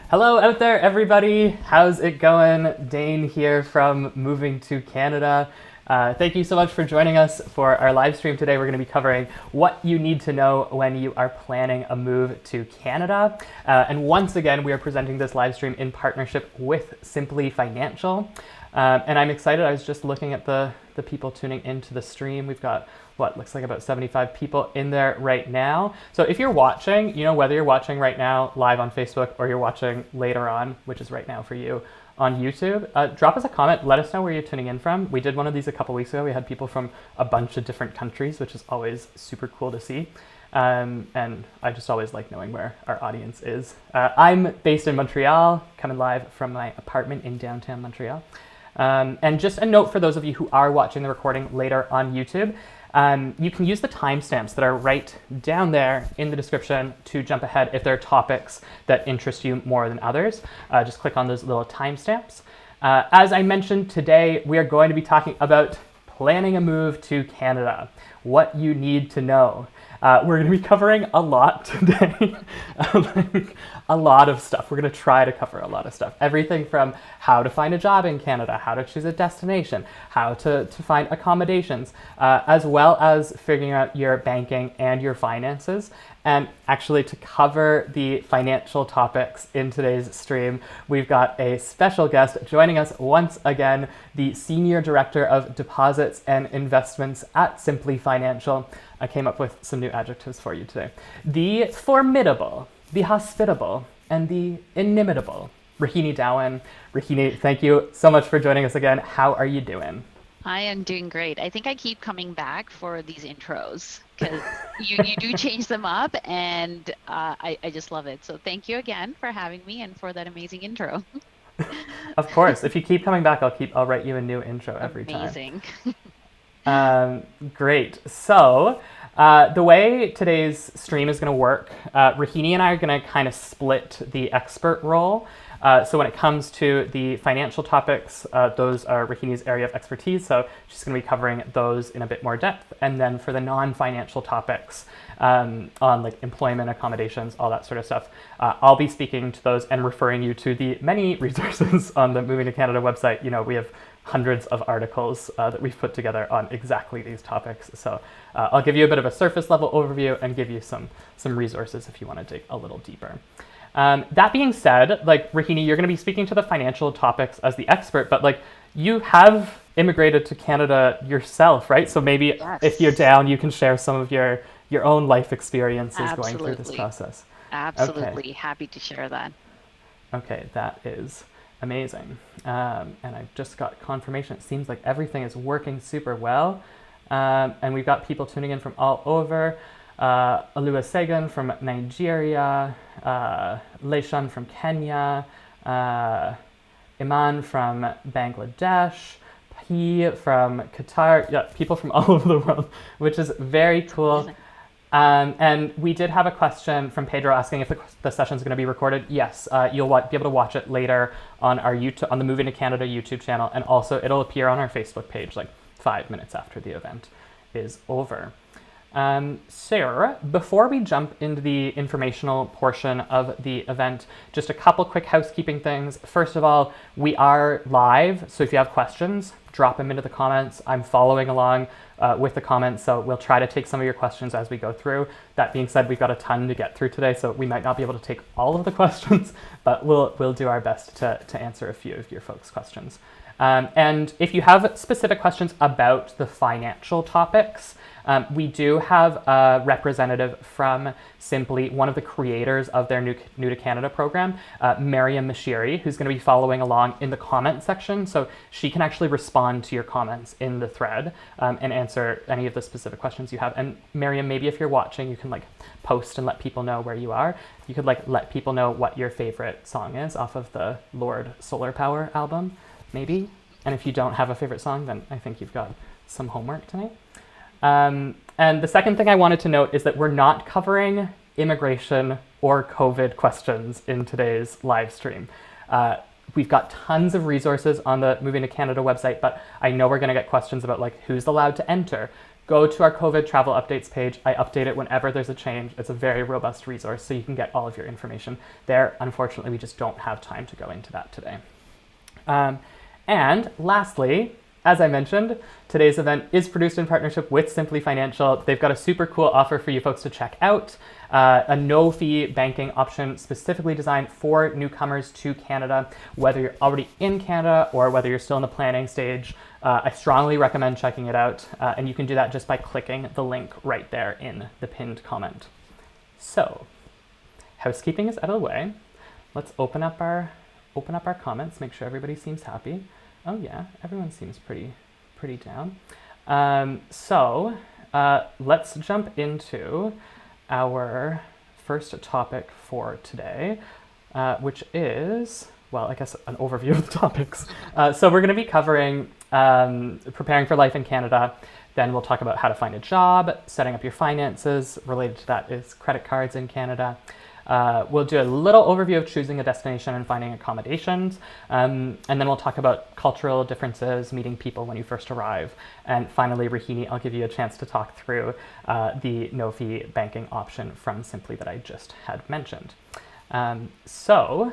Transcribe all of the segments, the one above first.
Hello out there, everybody. How's it going? Dane here from Moving to Canada. Thank you so much for joining us for our live stream today. We're going to be covering what you need to know when you are planning a move to Canada. And once again, we are presenting this live stream in partnership with Simplii Financial. And I'm excited. I was just looking at the people tuning into the stream. We've got what looks like about 75 people in there right now. So if you're watching, whether you're watching right now live on Facebook or you're watching later on, which is right now for you, on YouTube, drop us a comment. Let us know where you're tuning in from. We did one of these a couple weeks ago. We had people from a bunch of different countries, which is always super cool to see. And I just always like knowing where our audience is. I'm based in Montreal, coming live from my apartment in downtown Montreal. And just a note for those of you who are watching the recording later on YouTube, you can use the timestamps that are right down there in the description to jump ahead if there are topics that interest you more than others. Just click on those little timestamps. As I mentioned, today we are going to be talking about planning a move to Canada, what you need to know. We're going to be covering a lot today, a lot of stuff. We're going to try to cover a lot of stuff. Everything from how to find a job in Canada, how to choose a destination, how to find accommodations, as well as figuring out your banking and your finances. And actually, to cover the financial topics in today's stream, we've got a special guest joining us once again, the Senior Director of Deposits and Investments at Simplii Financial. I came up with some new adjectives for you today. The formidable, the hospitable, and the inimitable Rohini Dhowan. Rohini, thank you so much for joining us again. How are you doing? I am doing great. I think I keep coming back for these intros because you do change them up, and I just love it. So thank you again for having me and for that amazing intro. Of course. If you keep coming back, I'll write you a new intro every Amazing. time. Great. So the way today's stream is going to work, Rohini and I are going to kind of split the expert role. So when it comes to the financial topics, those are Rohini's area of expertise, so she's going to be covering those in a bit more depth. And then for the non-financial topics on like employment, accommodations, all that sort of stuff, I'll be speaking to those and referring you to the many resources on the Moving to Canada website. We have hundreds of articles that we've put together on exactly these topics. So I'll give you a bit of a surface level overview and give you some resources if you want to dig a little deeper. That being said, Rohini, you're going to be speaking to the financial topics as the expert, but you have immigrated to Canada yourself, right? So maybe Yes. if you're down, you can share some of your own life experiences going through this Absolutely. process. Absolutely. Happy to share that. Okay, that is amazing. And I've just got confirmation. It seems like everything is working super well. And we've got people tuning in from all over. Oluwasegun from Nigeria, Leishan from Kenya, Iman from Bangladesh, P from Qatar. Yeah, people from all over the world, which is very cool. Amazing. And we did have a question from Pedro asking if the session is going to be recorded. Yes, you'll be able to watch it later on our YouTube, on the Moving to Canada YouTube channel, and also it'll appear on our Facebook page 5 minutes after the event is over. Sarah, before we jump into the informational portion of the event, just a couple quick housekeeping things. First of all, we are live, so if you have questions, drop them into the comments. I'm following along with the comments, so we'll try to take some of your questions as we go through. That being said, we've got a ton to get through today, so we might not be able to take all of the questions, but we'll do our best to answer a few of your folks' questions. And if you have specific questions about the financial topics, we do have a representative from Simplii, one of the creators of their New to Canada program, Mariam Mashiri, who's going to be following along in the comment section. So she can actually respond to your comments in the thread and answer any of the specific questions you have. And Mariam, maybe if you're watching, you can post and let people know where you are. You could let people know what your favorite song is off of the Lord Solar Power album, maybe. And if you don't have a favorite song, then I think you've got some homework tonight. And the second thing I wanted to note is that we're not covering immigration or COVID questions in today's live stream. We've got tons of resources on the Moving to Canada website, but I know we're going to get questions about who's allowed to enter, go to our COVID travel updates page. I update it whenever there's a change. It's a very robust resource, so you can get all of your information there. Unfortunately, we just don't have time to go into that today. And lastly, as I mentioned, today's event is produced in partnership with Simplii Financial. They've got a super cool offer for you folks to check out. A no-fee banking option specifically designed for newcomers to Canada. Whether you're already in Canada or whether you're still in the planning stage, I strongly recommend checking it out. And you can do that just by clicking the link right there in the pinned comment. So, housekeeping is out of the way. Let's open up our comments, make sure everybody seems happy. Oh yeah, everyone seems pretty down. Let's jump into our first topic for today, which is, well, I guess an overview of the topics. So we're going to be covering preparing for life in Canada. Then we'll talk about how to find a job, setting up your finances. Related to that is credit cards in Canada. We'll do a little overview of choosing a destination and finding accommodations. And then we'll talk about cultural differences, meeting people when you first arrive. And finally, Rohini, I'll give you a chance to talk through the no-fee banking option from Simplii that I just had mentioned. So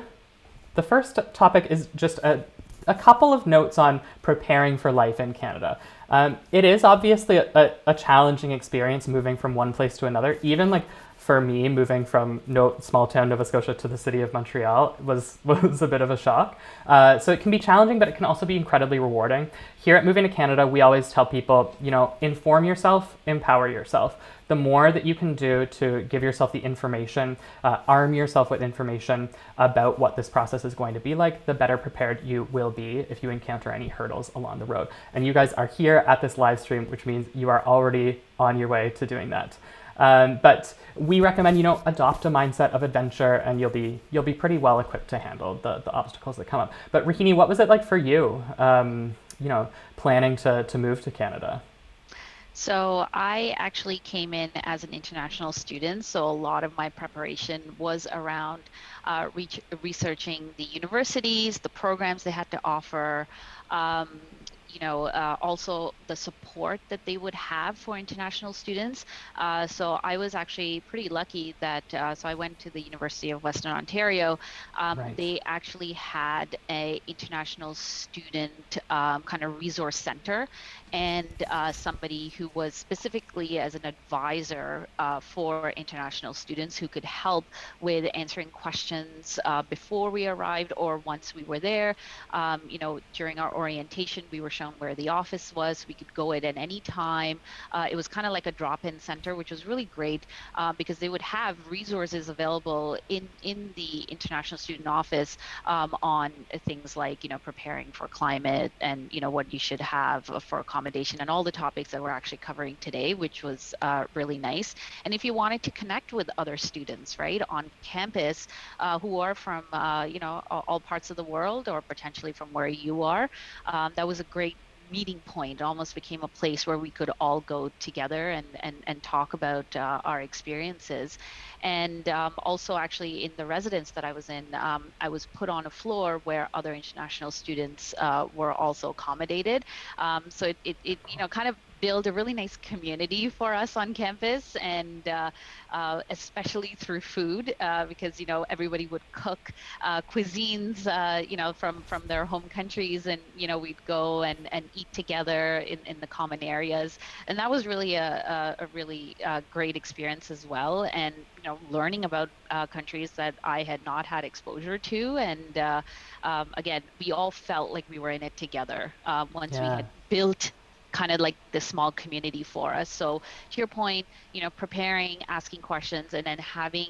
the first topic is just a couple of notes on preparing for life in Canada. It is obviously a challenging experience moving from one place to another. Even like for me, moving from small town Nova Scotia to the city of Montreal was a bit of a shock. So it can be challenging, but it can also be incredibly rewarding. Here at Moving to Canada, we always tell people, inform yourself, empower yourself. The more that you can do to give yourself the information, arm yourself with information about what this process is going to be like, the better prepared you will be if you encounter any hurdles along the road. And you guys are here at this live stream, which means you are already on your way to doing that. But we recommend, adopt a mindset of adventure, and you'll be pretty well equipped to handle the obstacles that come up. But Rohini, what was it like for you, planning to move to Canada? So I actually came in as an international student, so a lot of my preparation was around researching the universities, the programs they had to offer, also the support that they would have for international students. So I was actually pretty lucky that, so I went to the University of Western Ontario. Right. They actually had a international student kind of resource center, and somebody who was specifically as an advisor for international students who could help with answering questions before we arrived or once we were there. During our orientation, we were shown where the office was. We could go in at any time. It was kind of like a drop-in center, which was really great because they would have resources available in the international student office on things like, preparing for climate and, what you should have for accommodation and all the topics that we're actually covering today, which was really nice. And if you wanted to connect with other students, right, on campus who are from, all parts of the world or potentially from where you are, that was a great meeting point. It almost became a place where we could all go together and talk about our experiences. And also actually in the residence that I was in, I was put on a floor where other international students were also accommodated. So it kind of build a really nice community for us on campus, and especially through food, because everybody would cook cuisines from their home countries, and we'd go and eat together in the common areas, and that was really a really great experience as well. And learning about countries that I had not had exposure to, and again, we all felt like we were in it together once we had built kind of like this small community for us. So to your point, preparing, asking questions, and then having,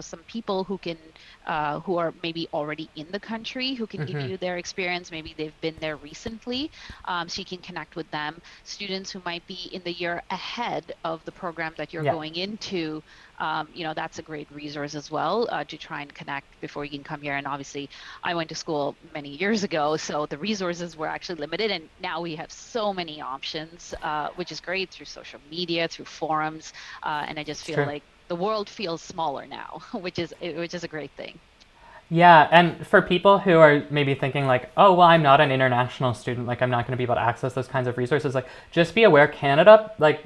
some people who can, who are maybe already in the country, who can give you their experience. Maybe they've been there recently, so you can connect with them. Students who might be in the year ahead of the program that you're going into, that's a great resource as well to try and connect before you can come here. And obviously, I went to school many years ago, so the resources were actually limited, and now we have so many options, which is great through social media, through forums, and I just feel like the world feels smaller now, which is a great thing. Yeah, and for people who are maybe thinking like, oh, well, I'm not an international student, like I'm not going to be able to access those kinds of resources, like just be aware Canada like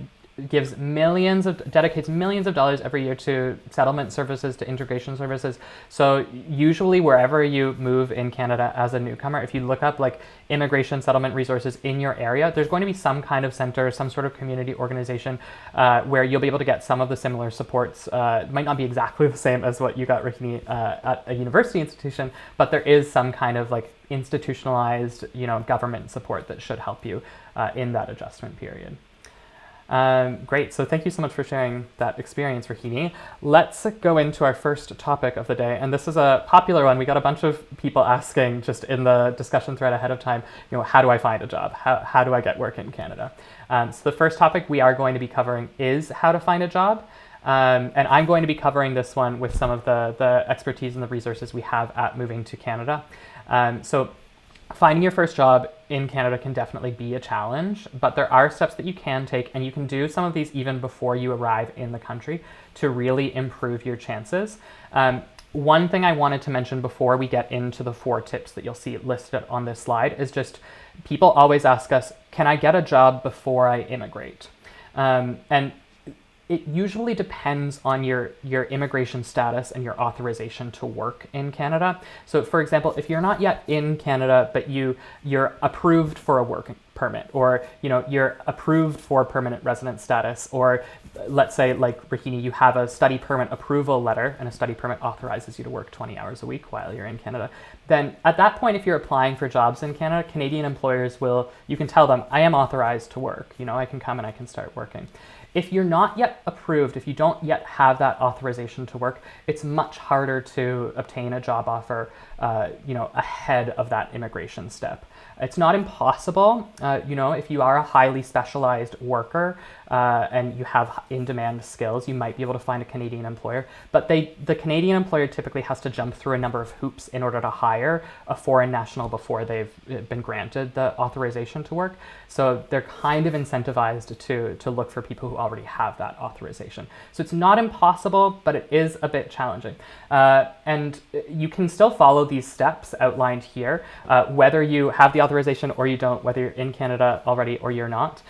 dedicates millions of dollars every year to settlement services, to integration services. So usually wherever you move in Canada as a newcomer, if you look up like immigration settlement resources in your area, there's going to be some kind of center, some sort of community organization where you'll be able to get some of the similar supports. It might not be exactly the same as what you got, Rohini, at a university institution, but there is some kind of like institutionalized, government support that should help you in that adjustment period. Great, so thank you so much for sharing that experience, Rohini. Let's go into our first topic of the day, and this is a popular one. We got a bunch of people asking just in the discussion thread ahead of time, how do I find a job? How do I get work in Canada? So the first topic we are going to be covering is how to find a job. And I'm going to be covering this one with some of the expertise and the resources we have at Moving to Canada. So finding your first job in Canada can definitely be a challenge, but there are steps that you can take, and you can do some of these even before you arrive in the country to really improve your chances. One thing I wanted to mention before we get into the 4 tips that you'll see listed on this slide is just people always ask us, can I get a job before I immigrate? And it usually depends on your immigration status and your authorization to work in Canada. So for example, if you're not yet in Canada, but you're approved for a work permit, or you're approved for permanent resident status, or let's say like Rohini, you have a study permit approval letter and a study permit authorizes you to work 20 hours a week while you're in Canada, then at that point, if you're applying for jobs in Canada, Canadian employers you can tell them, I am authorized to work, I can come and I can start working. If you're not yet approved, if you don't yet have that authorization to work, it's much harder to obtain a job offer, ahead of that immigration step. It's not impossible, if you are a highly specialized worker and you have in-demand skills, you might be able to find a Canadian employer, but the Canadian employer typically has to jump through a number of hoops in order to hire a foreign national before they've been granted the authorization to work. So they're kind of incentivized to look for people who already have that authorization. So it's not impossible, but it is a bit challenging. And you can still follow these steps outlined here, whether you have the authorization or you don't, whether you're in Canada already or you're not.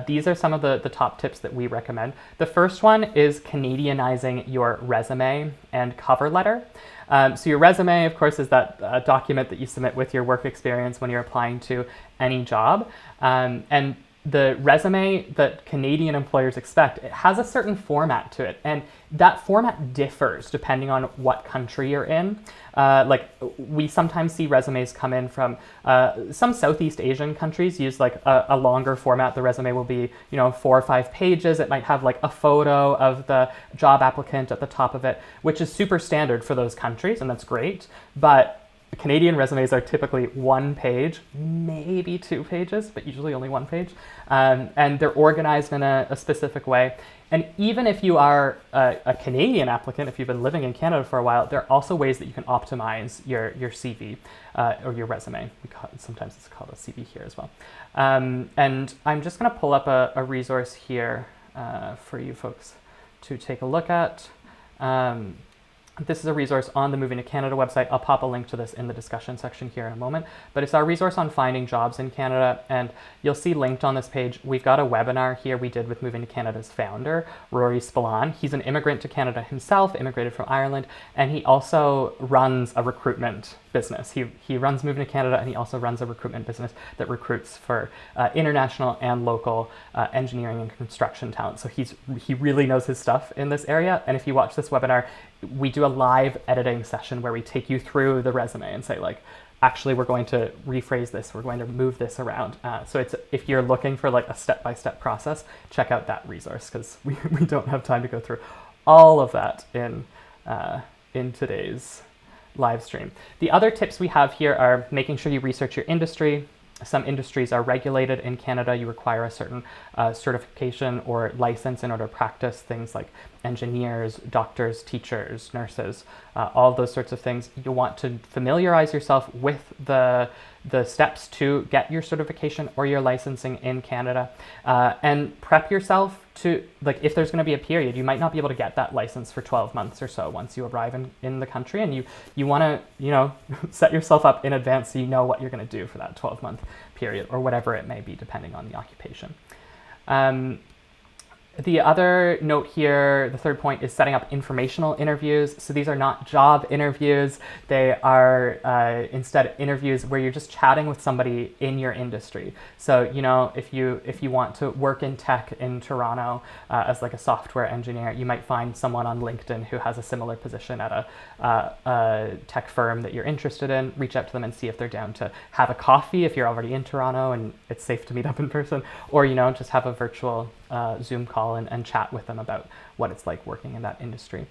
These are some of the top tips that we recommend. The first one is Canadianizing your resume and cover letter. So your resume, of course, is that document that you submit with your work experience when you're applying to any job. And the resume that Canadian employers expect, it has a certain format to it. And that format differs depending on what country you're in. Like we sometimes see resumes come in from some Southeast Asian countries use like a longer format. The resume will be, 4 or 5 pages. It might have like a photo of the job applicant at the top of it, which is super standard for those countries, and that's great. But Canadian resumes are typically 1 page, maybe 2 pages, but usually only 1 page. And they're organized in a specific way. And even if you are a Canadian applicant, if you've been living in Canada for a while, there are also ways that you can optimize your CV or your resume. Sometimes it's called a CV here as well. And I'm just going to pull up a resource here for you folks to take a look at. This is a resource on the Moving to Canada website. I'll pop a link to this in the discussion section here in a moment. But it's our resource on finding jobs in Canada. And you'll see linked on this page, we've got a webinar here we did with Moving to Canada's founder, Rory Spillane. He's an immigrant to Canada himself, immigrated from Ireland, and he also runs a recruitment business. He runs Moving to Canada, and he also runs a recruitment business that recruits for international and local engineering and construction talent. So he really knows his stuff in this area. And if you watch this webinar, we do a live editing session where we take you through the resume and say like, actually, we're going to rephrase this. We're going to move this around. So if you're looking for like a step-by-step process, check out that resource because we don't have time to go through all of that in today's live stream. The other tips we have here are making sure you research your industry. Some industries are regulated in Canada. You require a certain certification or license in order to practice things like engineers, doctors, teachers, nurses, all those sorts of things. You want to familiarize yourself with the steps to get your certification or your licensing in Canada, and prep yourself to, like, if there's going to be a period, you might not be able to get that license for 12 months or so once you arrive in the country, and you want to, set yourself up in advance so you know what you're going to do for that 12-month period or whatever it may be, depending on the occupation. The other note here, the third point, is setting up informational interviews. So these are not job interviews. They are instead interviews where you're just chatting with somebody in your industry. So, if you want to work in tech in Toronto as like a software engineer, you might find someone on LinkedIn who has a similar position at a tech firm that you're interested in. Reach out to them and see if they're down to have a coffee if you're already in Toronto and it's safe to meet up in person, or, just have a virtual Zoom call and chat with them about what it's like working in that industry.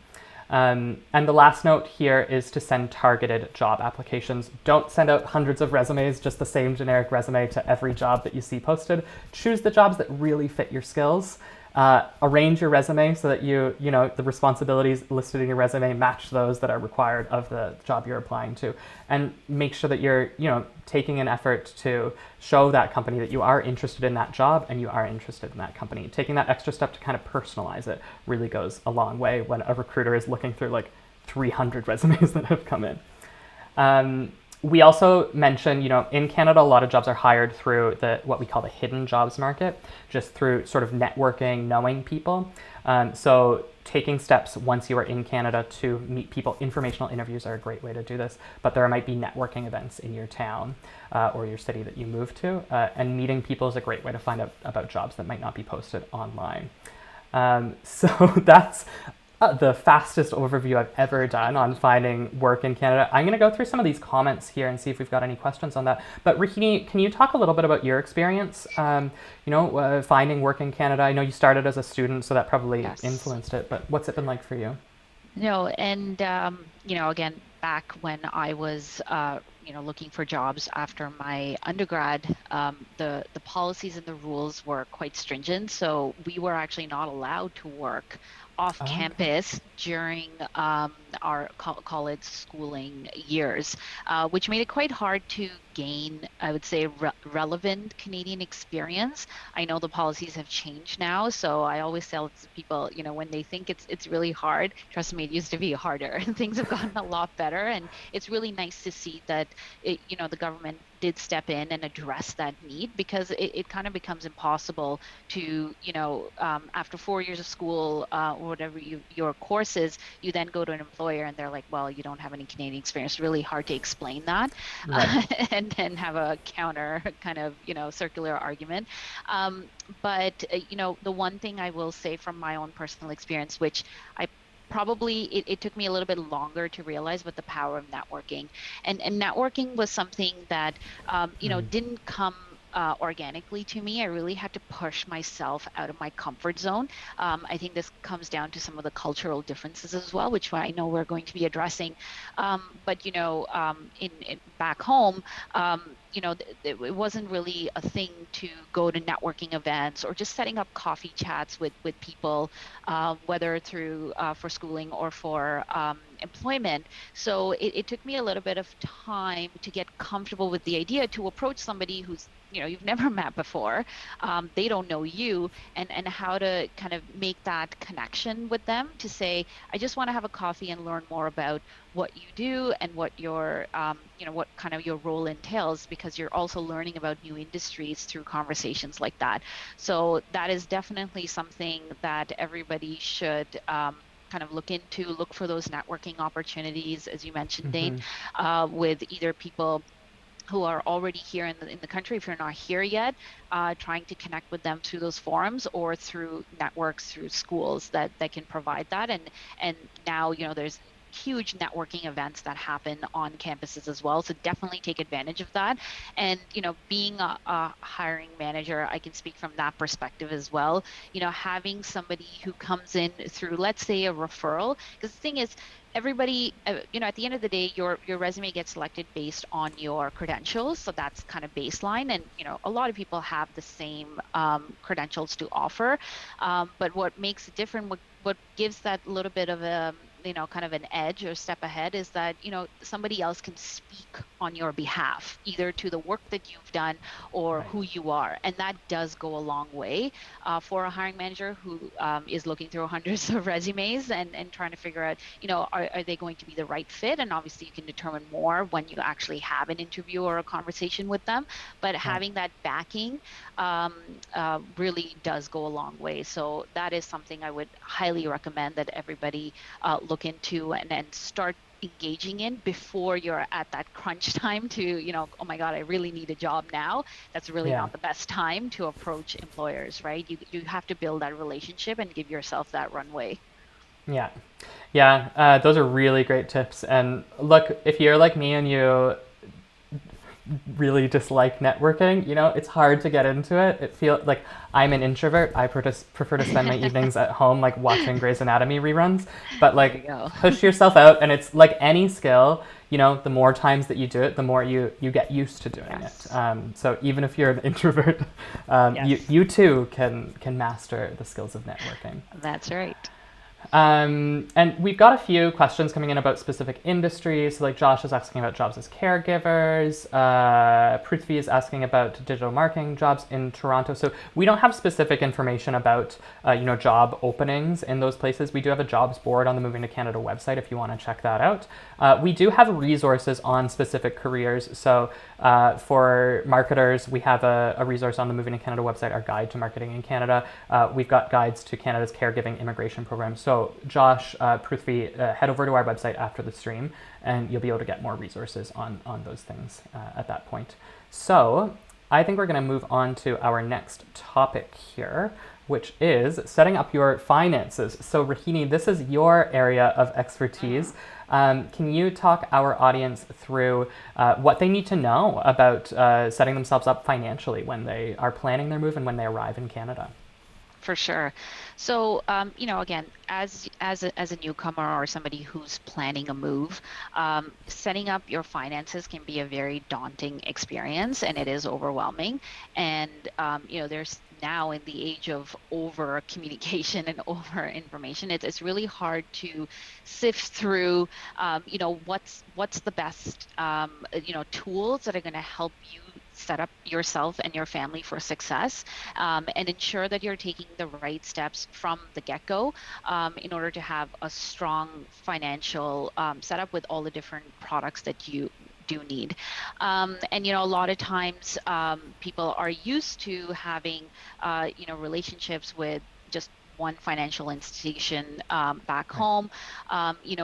And the last note here is to send targeted job applications. Don't send out hundreds of resumes, just the same generic resume to every job that you see posted. Choose the jobs that really fit your skills. Arrange your resume so that the responsibilities listed in your resume match those that are required of the job you're applying to, and make sure that you're taking an effort to show that company that you are interested in that job and you are interested in that company. Taking that extra step to kind of personalize it really goes a long way when a recruiter is looking through like 300 resumes that have come in. We also mentioned, in Canada, a lot of jobs are hired through what we call the hidden jobs market, just through sort of networking, knowing people. So taking steps once you are in Canada to meet people. Informational interviews are a great way to do this, but there might be networking events in your town or your city that you move to, and meeting people is a great way to find out about jobs that might not be posted online. So that's the fastest overview I've ever done on finding work in Canada. I'm going to go through some of these comments here and see if we've got any questions on that. But Rohini, can you talk a little bit about your experience, finding work in Canada? I know you started as a student, so that probably Yes. influenced it, but what's it been like for you? No, and again, back when I was looking for jobs after my undergrad, the policies and the rules were quite stringent. So we were actually not allowed to work off Oh, okay. campus during our college schooling years, which made it quite hard to gain, I would say, relevant Canadian experience. I know the policies have changed now, so I always tell people, when they think it's really hard, trust me, it used to be harder. Things have gotten a lot better, and it's really nice to see that the government did step in and address that need, because it kind of becomes impossible to, after 4 years of school or whatever your course is, you then go to an employer and they're like, well, you don't have any Canadian experience. Really hard to explain that, Right. and then have a counter kind of, circular argument. But the one thing I will say from my own personal experience, which I probably it took me a little bit longer to realize, but the power of networking, and networking was something that didn't come organically to me. I really had to push myself out of my comfort zone. I think this comes down to some of the cultural differences as well, which I know we're going to be addressing. But in back home, it wasn't really a thing to go to networking events or just setting up coffee chats with people, whether through for schooling or for employment. So it took me a little bit of time to get comfortable with the idea to approach somebody who's you've never met before. They don't know you, and how to kind of make that connection with them to say, I just want to have a coffee and learn more about what you do and what your what kind of your role entails, because you're also learning about new industries through conversations like that. So that is definitely something that everybody should kind of look for those networking opportunities, as you mentioned, Dane, Mm-hmm. with either people who are already here in the country, if you're not here yet, trying to connect with them through those forums or through networks, through schools that can provide that. And now, there's huge networking events that happen on campuses as well. So definitely take advantage of that. And, being a hiring manager, I can speak from that perspective as well. Having somebody who comes in through, let's say, a referral, because the thing is, everybody, at the end of the day, your resume gets selected based on your credentials. So that's kind of baseline. And, a lot of people have the same credentials to offer. But what makes it different, what gives that little bit of a, kind of an edge or step ahead is that, somebody else can speak on your behalf, either to the work that you've done or Right. who you are. And that does go a long way for a hiring manager who is looking through hundreds of resumes and trying to figure out, are they going to be the right fit? And obviously you can determine more when you actually have an interview or a conversation with them. But Right. having that backing really does go a long way. So that is something I would highly recommend that everybody look into and start engaging in before you're at that crunch time to, oh my God, I really need a job now. That's really Yeah. not the best time to approach employers, right? You have to build that relationship and give yourself that runway. Yeah. Yeah. Those are really great tips. And look, if you're like me and you really dislike networking, it's hard to get into it. It feels like I'm an introvert. I prefer to spend my evenings at home, like watching Grey's Anatomy reruns. But There you like, go. push yourself out, and it's like any skill. The more times that you do it, the more you get used to doing it. Yes. So even if you're an introvert, Yes. you too can master the skills of networking. That's right. And we've got a few questions coming in about specific industries. So like Josh is asking about jobs as caregivers. Prithvi is asking about digital marketing jobs in Toronto. So we don't have specific information about job openings in those places. We do have a jobs board on the Moving to Canada website if you want to check that out. We do have resources on specific careers. So for marketers, we have a resource on the Moving to Canada website, our guide to marketing in Canada. We've got guides to Canada's caregiving immigration program. So Josh, Prithvi, head over to our website after the stream, and you'll be able to get more resources on those things at that point. So I think we're going to move on to our next topic here, which is setting up your finances. So Rohini, this is your area of expertise. Can you talk our audience through what they need to know about setting themselves up financially when they are planning their move and when they arrive in Canada? For sure. So, again, as a newcomer or somebody who's planning a move, setting up your finances can be a very daunting experience, and it is overwhelming. And there's now in the age of over communication and over information, it's really hard to sift through, what's the best, tools that are going to help you set up yourself and your family for success, and ensure that you're taking the right steps from the get-go, in order to have a strong financial setup with all the different products that you do need. And a lot of times people are used to having relationships with just one financial institution back Right. home.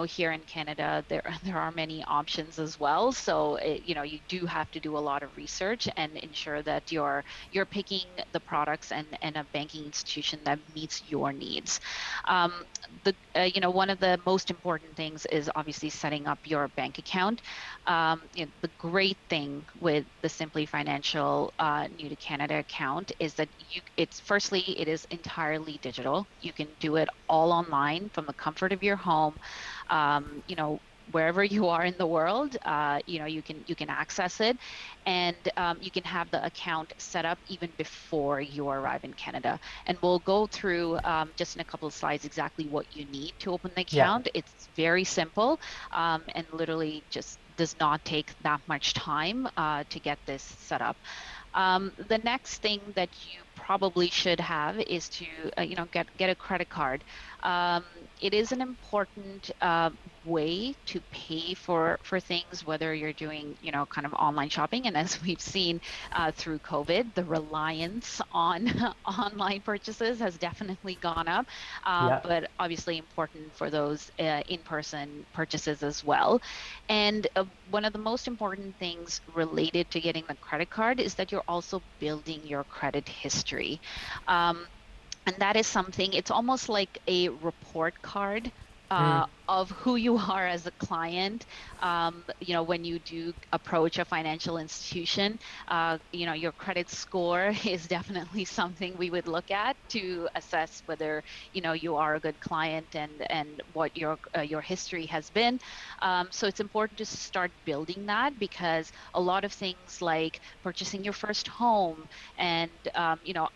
Here in Canada, there are many options as well. So you do have to do a lot of research and ensure that you're picking the products and a banking institution that meets your needs. One of the most important things is obviously setting up your bank account. The great thing with the Simply Financial New to Canada account is that it is entirely digital. You can do it all online from the comfort of your home. Um, you know, Wherever you are in the world, you can access it, and you can have the account set up even before you arrive in Canada. And we'll go through just in a couple of slides exactly what you need to open the Yeah. account. It's very simple, and literally just does not take that much time to get this set up. The next thing that you probably should have is to, get a credit card. Um, it is an important way to pay for things, whether you're doing, kind of online shopping. And as we've seen through COVID, the reliance on online purchases has definitely gone up, Yeah. but obviously important for those in-person purchases as well. And one of the most important things related to getting the credit card is that you're also building your credit history. Um, and that is something, it's almost like a report card Mm. of who you are as a client. When you do approach a financial institution, your credit score is definitely something we would look at to assess whether, you are a good client and what your history has been. So it's important to start building that, because a lot of things like purchasing your first home and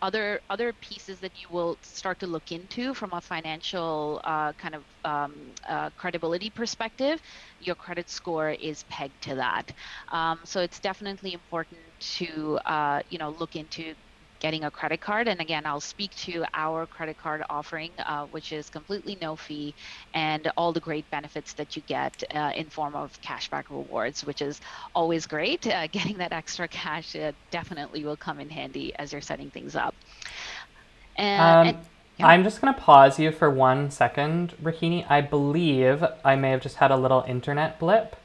other pieces that you will start to look into from a financial kind of credibility perspective, your credit score is pegged to that. So it's definitely important to look into getting a credit card. And again, I'll speak to our credit card offering, which is completely no fee, and all the great benefits that you get in form of cashback rewards, which is always great. Getting that extra cash definitely will come in handy as you're setting things up. And Um, yeah. I'm just going to pause you for 1 second, Rohini. I believe I may have just had a little internet blip.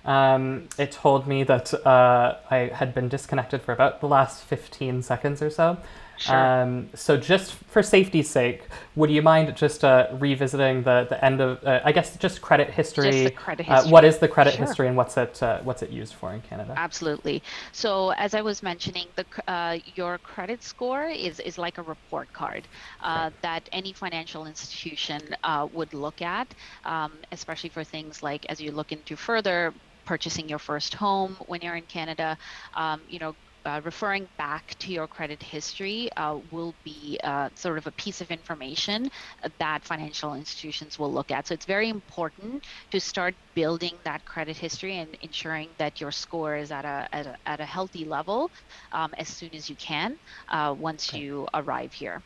It told me that I had been disconnected for about the last 15 seconds or so. Sure. So just for safety's sake, would you mind just revisiting the end of, I guess, just credit Just the history? credit What history. is the credit Sure. history and what's it used for in Canada? Absolutely. So as I was mentioning, your credit score is like a report card Okay. that any financial institution would look at, especially for things like as you look into further purchasing your first home when you're in Canada. Referring back to your credit history will be sort of a piece of information that financial institutions will look at. So it's very important to start building that credit history and ensuring that your score is at a healthy level as soon as you can once Okay. you arrive here.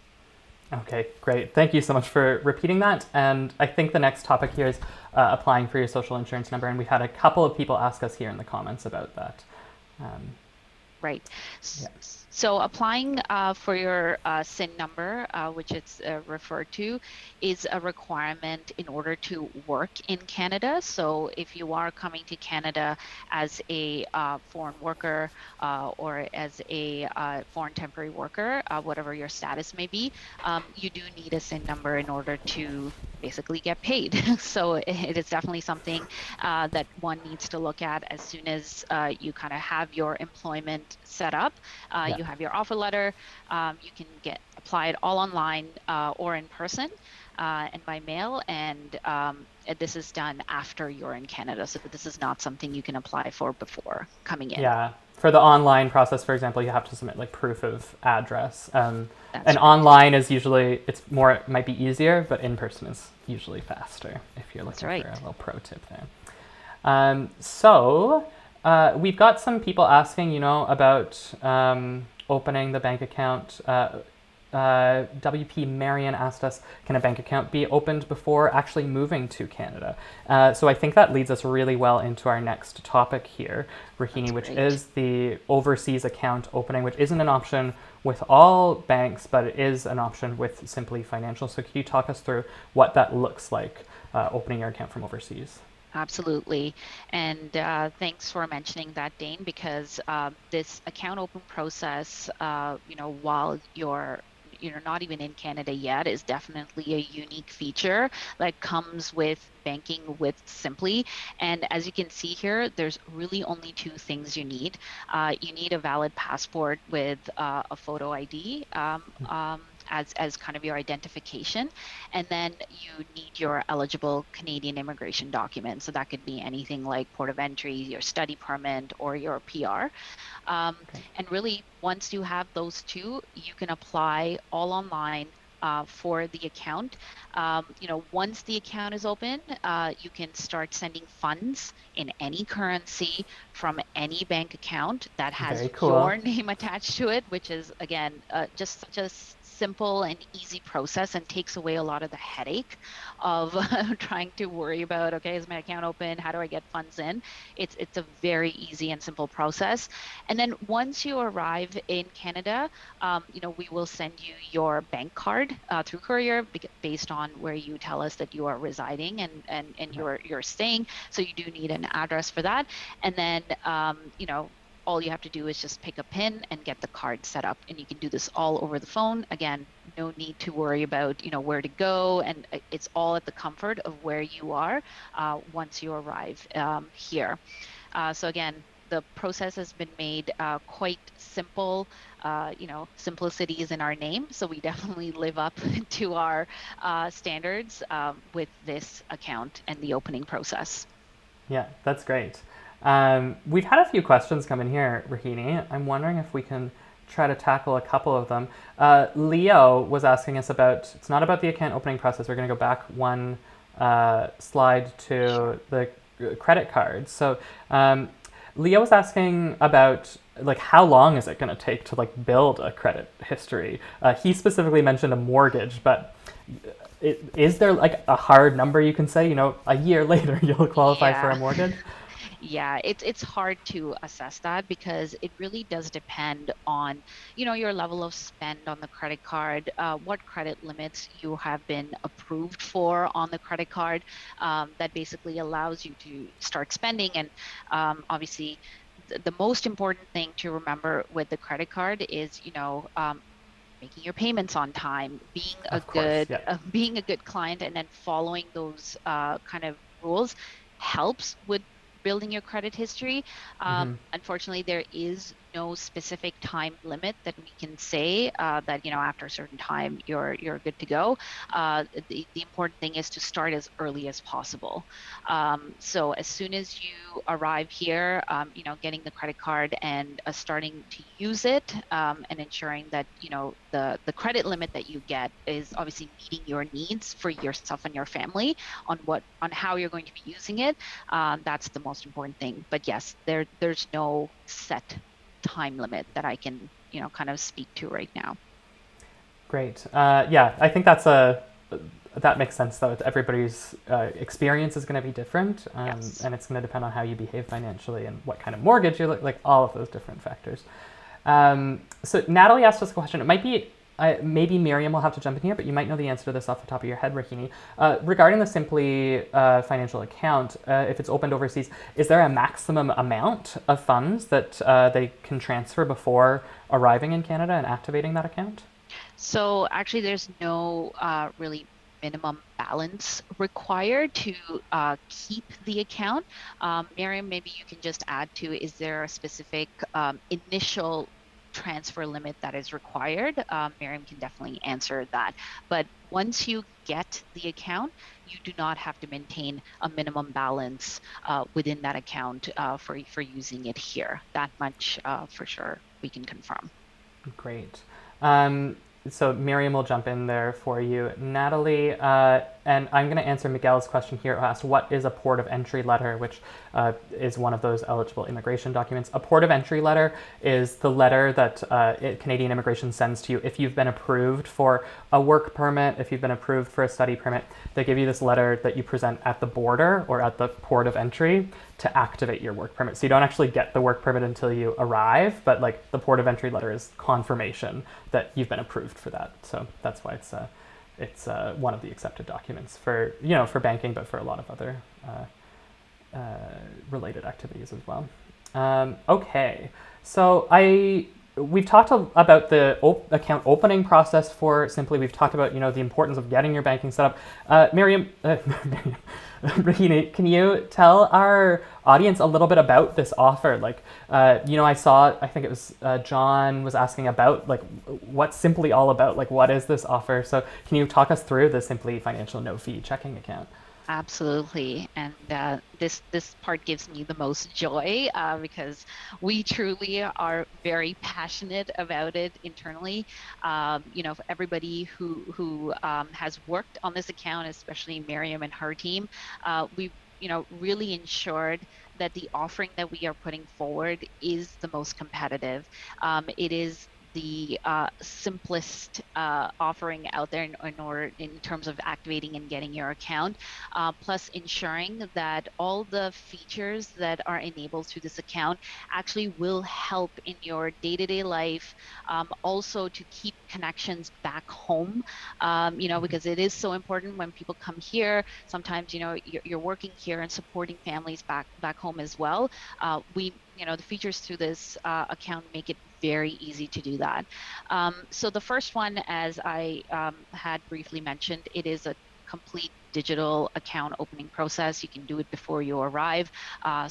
Okay, great. Thank you so much for repeating that. And I think the next topic here is applying for your social insurance number. And we've had a couple of people ask us here in the comments about that. Um, Right. yeah. So applying for your SIN number, which it's referred to, is a requirement in order to work in Canada. So if you are coming to Canada as a foreign worker or as a foreign temporary worker, whatever your status may be, you do need a SIN number in order to basically get paid. So it is definitely something that one needs to look at as soon as you kind of have your employment set up. Yeah. You have your offer letter. You can apply it all online or in person and by mail. And this is done after you're in Canada. So this is not something you can apply for before coming in. Yeah. For the online process, for example, you have to submit like proof of address. And That's right. online is usually, it might be easier, but in person is usually faster if you're That's looking for a right. little pro tip there. We've got some people asking, about opening the bank account. WP Marion asked us, can a bank account be opened before actually moving to Canada? So I think that leads us really well into our next topic here, Rohini, That's which great. is the overseas account opening, which isn't an option with all banks, but it is an option with Simplii Financial. So can you talk us through what that looks like, opening your account from overseas? Absolutely. And thanks for mentioning that, Dane, because this account open process, while you're not even in Canada yet, is definitely a unique feature that comes with banking with Simply. And as you can see here, there's really only two things you need. You need a valid passport with a photo ID. As kind of your identification. And then you need your eligible Canadian immigration documents. So that could be anything like port of entry, your study permit, or your PR. Okay. And really, once you have those two, you can apply all online. For the account. Once the account is open, you can start sending funds in any currency from any bank account that has Very cool. your name attached to it, which is, again, just such a simple and easy process and takes away a lot of the headache of trying to worry about, okay, is my account open? How do I get funds in? It's a very easy and simple process. And then once you arrive in Canada, we will send you your bank card through courier based on where you tell us that you are residing and Right. you're staying. So you do need an address for that. And then, all you have to do is just pick a pin and get the card set up. And you can do this all over the phone. Again, no need to worry about, where to go. And it's all at the comfort of where you are once you arrive here. So again, the process has been made quite simple. Simplicity is in our name, so we definitely live up to our standards with this account and the opening process. Yeah, that's great. We've had a few questions come in here, Rohini. I'm wondering if we can try to tackle a couple of them. Leo was asking us about, it's not about the account opening process. We're going to go back one slide to Sure. the credit cards. So Leo was asking about like how long is it going to take to like build a credit history? He specifically mentioned a mortgage, but is there like a hard number you can say? A year later you'll qualify for a Yeah. mortgage. Yeah, it's hard to assess that because it really does depend on, your level of spend on the credit card, what credit limits you have been approved for on the credit card, that basically allows you to start spending. And obviously, the most important thing to remember with the credit card is, making your payments on time, being a Of course, good yeah. being a good client, and then following those kind of rules helps with building your credit history. Unfortunately, there is no specific time limit that we can say that after a certain time you're good to go. The important thing is to start as early as possible. So as soon as you arrive here, getting the credit card and starting to use it, and ensuring that, the credit limit that you get is obviously meeting your needs for yourself and your family on how you're going to be using it. That's the most important thing. But yes, there's no set time limit that I can, kind of speak to right now. Great. Yeah, I think that makes sense though. Everybody's experience is going to be different, Yes. and it's going to depend on how you behave financially and what kind of mortgage you look like, all of those different factors. So Natalie asked us a question. It might be maybe Miriam will have to jump in here, but you might know the answer to this off the top of your head, Rahini. Regarding the Simply financial account, if it's opened overseas, is there a maximum amount of funds that they can transfer before arriving in Canada and activating that account? So actually, there's no really minimum balance required to keep the account. Miriam, maybe you can just add to, is there a specific initial transfer limit that is required? Miriam can definitely answer that. But once you get the account, you do not have to maintain a minimum balance within that account for using it here. That much for sure we can confirm. Great. Um, so Miriam will jump in there for you. Natalie, and I'm going to answer Miguel's question here. Who asked, what is a port of entry letter, which is one of those eligible immigration documents. A port of entry letter is the letter that Canadian immigration sends to you if you've been approved for a work permit, if you've been approved for a study permit. They give you this letter that you present at the border or at the port of entry to activate your work permit. So you don't actually get the work permit until you arrive, but like the port of entry letter is confirmation that you've been approved for that. So that's why it's one of the accepted documents for for banking, but for a lot of other related activities as well. Okay, so we've talked about the account opening process for Simply. We've talked about the importance of getting your banking set up. Miriam, Rohini, can you tell our audience a little bit about this offer? Like, I think it was John was asking about like what's Simply all about. Like, what is this offer? So, can you talk us through the Simply Financial no fee checking account? Absolutely. And this part gives me the most joy because we truly are very passionate about it internally. For everybody who has worked on this account, especially Miriam and her team, we really ensured that the offering that we are putting forward is the most competitive. It is the simplest offering out there in terms of activating and getting your account, plus ensuring that all the features that are enabled through this account actually will help in your day-to-day life, also to keep connections back home, because it is so important when people come here. Sometimes, you're working here and supporting families back home as well. The features through this account make it very easy to do that. So the first one, as I had briefly mentioned, it is a complete digital account opening process. You can do it before you arrive.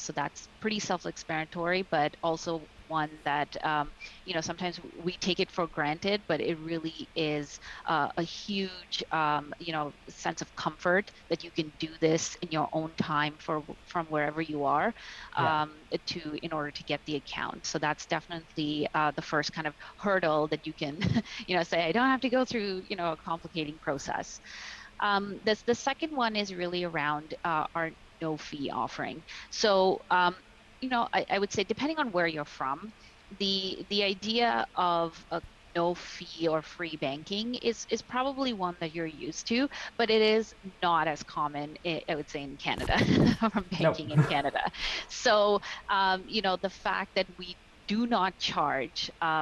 So that's pretty self-explanatory, but also one that sometimes we take it for granted, but it really is a huge sense of comfort that you can do this in your own time from wherever you are, Yeah. to in order to get the account. So that's definitely the first kind of hurdle that you can say, I don't have to go through a complicating process. The second one is really around our no fee offering. So, I would say depending on where you're from, the idea of a no fee or free banking is probably one that you're used to, but it is not as common, I would say, in Canada, from Nope. banking in Canada. So, the fact that we do not charge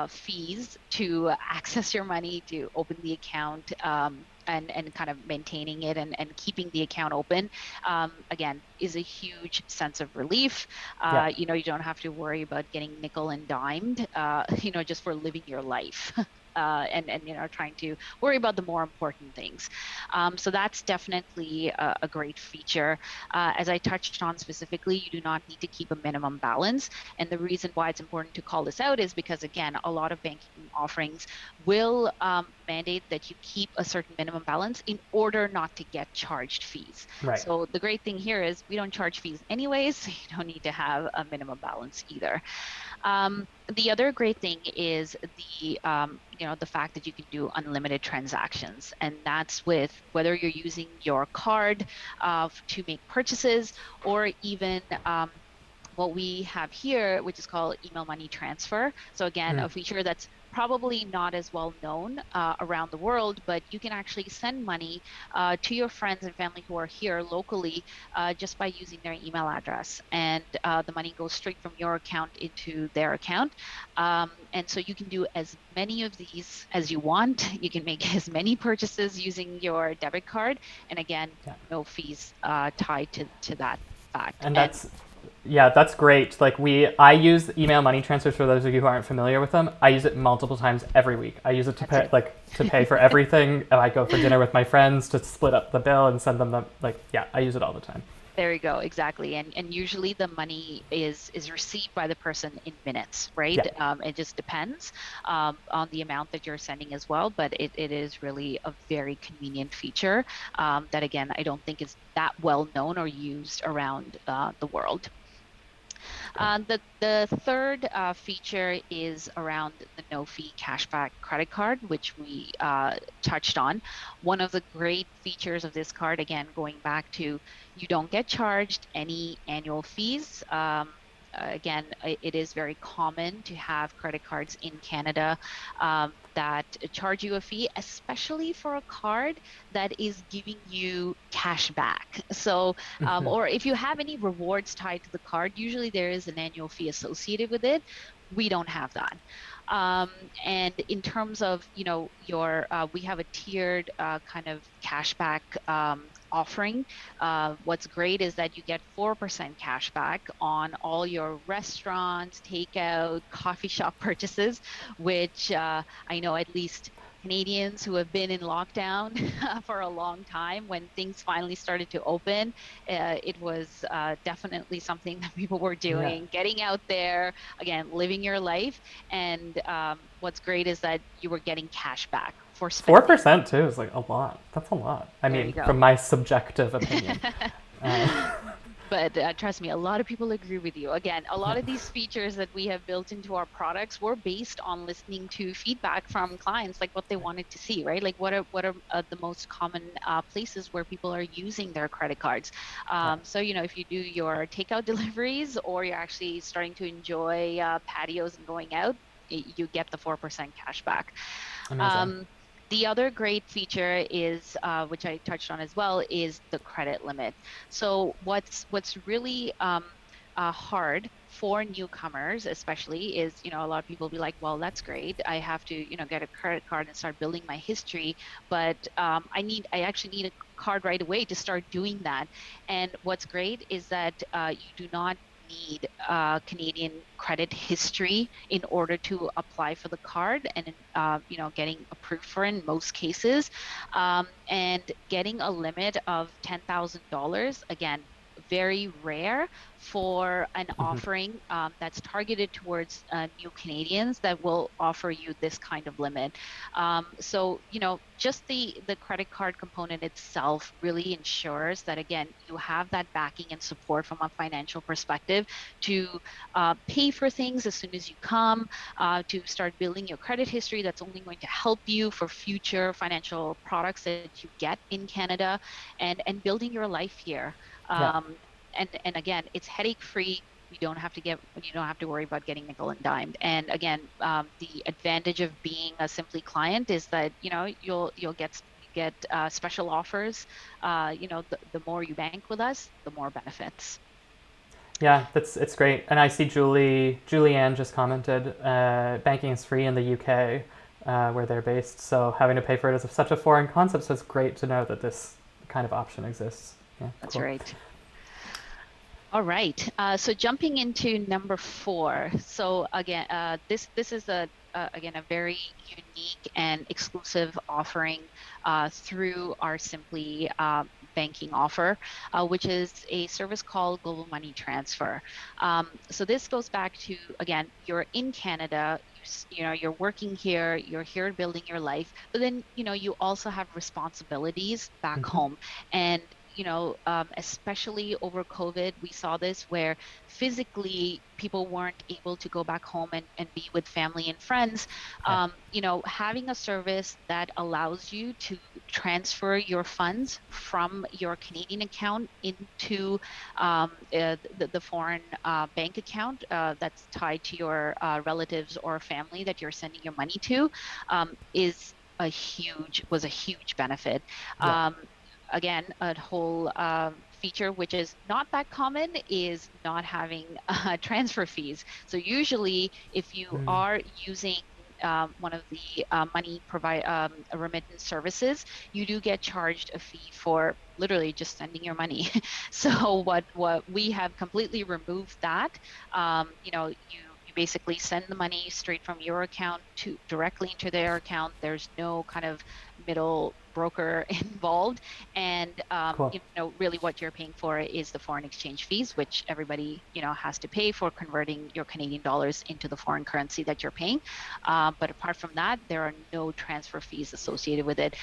fees to access your money, to open the account, and kind of maintaining it and keeping the account open, again, is a huge sense of relief. Yeah. You don't have to worry about getting nickel and dimed, just for living your life. And trying to worry about the more important things. So that's definitely a great feature. As I touched on specifically, you do not need to keep a minimum balance. And the reason why it's important to call this out is because, again, a lot of banking offerings will mandate that you keep a certain minimum balance in order not to get charged fees. Right. So the great thing here is we don't charge fees anyways, so you don't need to have a minimum balance either. The other great thing is the fact that you can do unlimited transactions, and that's with whether you're using your card to make purchases, or even what we have here, which is called email money transfer. So again, Mm. a feature that's probably not as well known around the world, but you can actually send money to your friends and family who are here locally just by using their email address. And the money goes straight from your account into their account. And so you can do as many of these as you want. You can make as many purchases using your debit card. And again, Yeah. no fees tied to that fact. And And that's great. Like I use email money transfers for those of you who aren't familiar with them. I use it multiple times every week. I use it to that's pay it. to pay for everything. I go for dinner with my friends to split up the bill and send them yeah, I use it all the time. There you go, exactly. And usually the money is received by the person in minutes, right? Yeah. It just depends on the amount that you're sending as well, but it is really a very convenient feature that, again, I don't think is that well known or used around the world. Cool. The third feature is around the no fee cashback credit card, which we touched on. One of the great features of this card, again, going back to you don't get charged any annual fees. Again, it is very common to have credit cards in Canada that charge you a fee, especially for a card that is giving you cash back. So, or if you have any rewards tied to the card, usually there is an annual fee associated with it. We don't have that. Um, and in terms of, we have a tiered kind of cashback offering. What's great is that you get 4% cash back on all your restaurants, takeout, coffee shop purchases, which I know at least Canadians who have been in lockdown for a long time, when things finally started to open, it was definitely something that people were Yeah. doing, getting out there, again, living your life. And what's great is that you were getting cash back for Four spending. percent too is like a lot. That's a lot. I There mean, you go. from my subjective opinion. Uh, But trust me, a lot of people agree with you. Again, a lot yeah. of these features that we have built into our products were based on listening to feedback from clients, like what they wanted to see, right? Like what are the most common places where people are using their credit cards. Yeah. So if you do your takeout deliveries, or you're actually starting to enjoy patios and going out, you get the 4% cash back. Amazing. Um, the other great feature is, which I touched on as well, is the credit limit. So what's really hard for newcomers, especially, is a lot of people be like, well, that's great. I have to get a credit card and start building my history, but I actually need a card right away to start doing that. And what's great is that you do not need Canadian credit history in order to apply for the card, and getting approved for in most cases, and getting a limit of $10,000. Again, very rare for an Hmm. offering that's targeted towards new Canadians that will offer you this kind of limit. So, just the credit card component itself really ensures that, again, you have that backing and support from a financial perspective to pay for things as soon as you come, to start building your credit history that's only going to help you for future financial products that you get in Canada, and building your life here. Yeah. And again, it's headache free. You don't have to worry about getting nickel and dimed. And again, the advantage of being a Simply client is that you'll get special offers. The more you bank with us, the more benefits. Yeah, it's great. And I see Julianne just commented, banking is free in the UK, where they're based. So having to pay for it is such a foreign concept. So it's great to know that this kind of option exists. Yeah, That's cool. right. All right. So jumping into number four. So again, this is a very unique and exclusive offering through our Simply banking offer, which is a service called Global Money Transfer. So this goes back to, again, you're in Canada. You're working here. You're here building your life, but then you also have responsibilities back Hmm. home. And especially over COVID, we saw this where physically people weren't able to go back home and be with family and friends. Yeah. Having a service that allows you to transfer your funds from your Canadian account into the foreign bank account that's tied to your relatives or family that you're sending your money to, was a huge benefit. Yeah. Um, Again, a whole feature which is not that common is not having transfer fees. So usually, if you Mm. are using one of the money provide remittance services, you do get charged a fee for literally just sending your money. So what we have completely removed that. You basically send the money straight from your account to directly into their account. There's no kind of middle broker involved. And Cool. really what you're paying for is the foreign exchange fees, which everybody has to pay for converting your Canadian dollars into the foreign currency that you're paying. But apart from that, there are no transfer fees associated with it.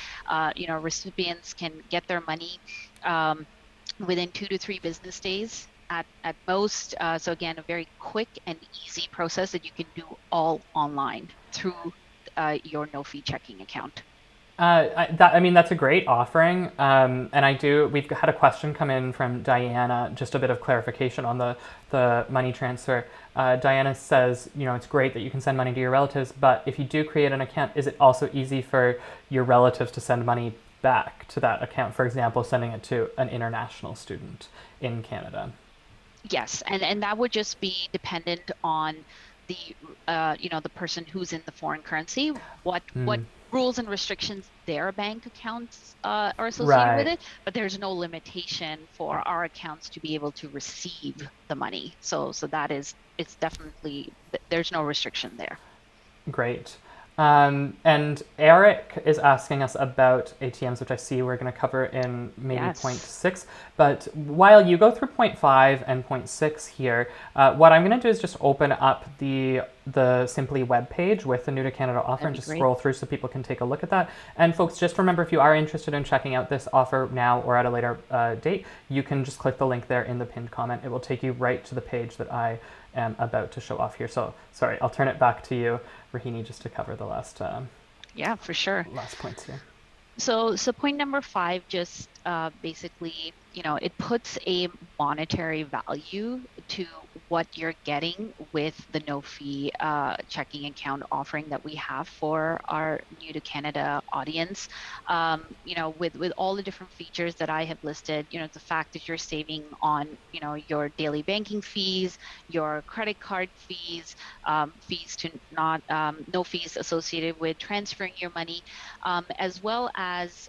Recipients can get their money um, within 2 to 3 business days at most. So again, a very quick and easy process that you can do all online through your no fee checking account. I mean, that's a great offering. And we've had a question come in from Diana, just a bit of clarification on the money transfer. Diana says, it's great that you can send money to your relatives, but if you do create an account, is it also easy for your relatives to send money back to that account? For example, sending it to an international student in Canada. Yes, and that would just be dependent on the the person who's in the foreign currency, what Mm, rules and restrictions their bank accounts are associated with right. it, but there's no limitation for our accounts to be able to receive the money. So that is, it's definitely, there's no restriction there. Great. And Eric is asking us about ATMs, which I see we're going to cover in maybe point Yes, six. But while you go through point five and point six here, what I'm going to do is just open up the Simply web page with the New to Canada offer that'd and be just great. scroll through so people can take a look at that. And folks, just remember, if you are interested in checking out this offer now or at a later date, you can just click the link there in the pinned comment. It will take you right to the page that I am about to show off here. So sorry, I'll turn it back to you, Rohini, just to cover the Yeah, for sure. last points here. So point number five, just basically, it puts a monetary value to what you're getting with the no fee checking account offering that we have for our new to Canada audience. With all the different features that I have listed, the fact that you're saving on, your daily banking fees, your credit card fees, fees to not, no fees associated with transferring your money, as well as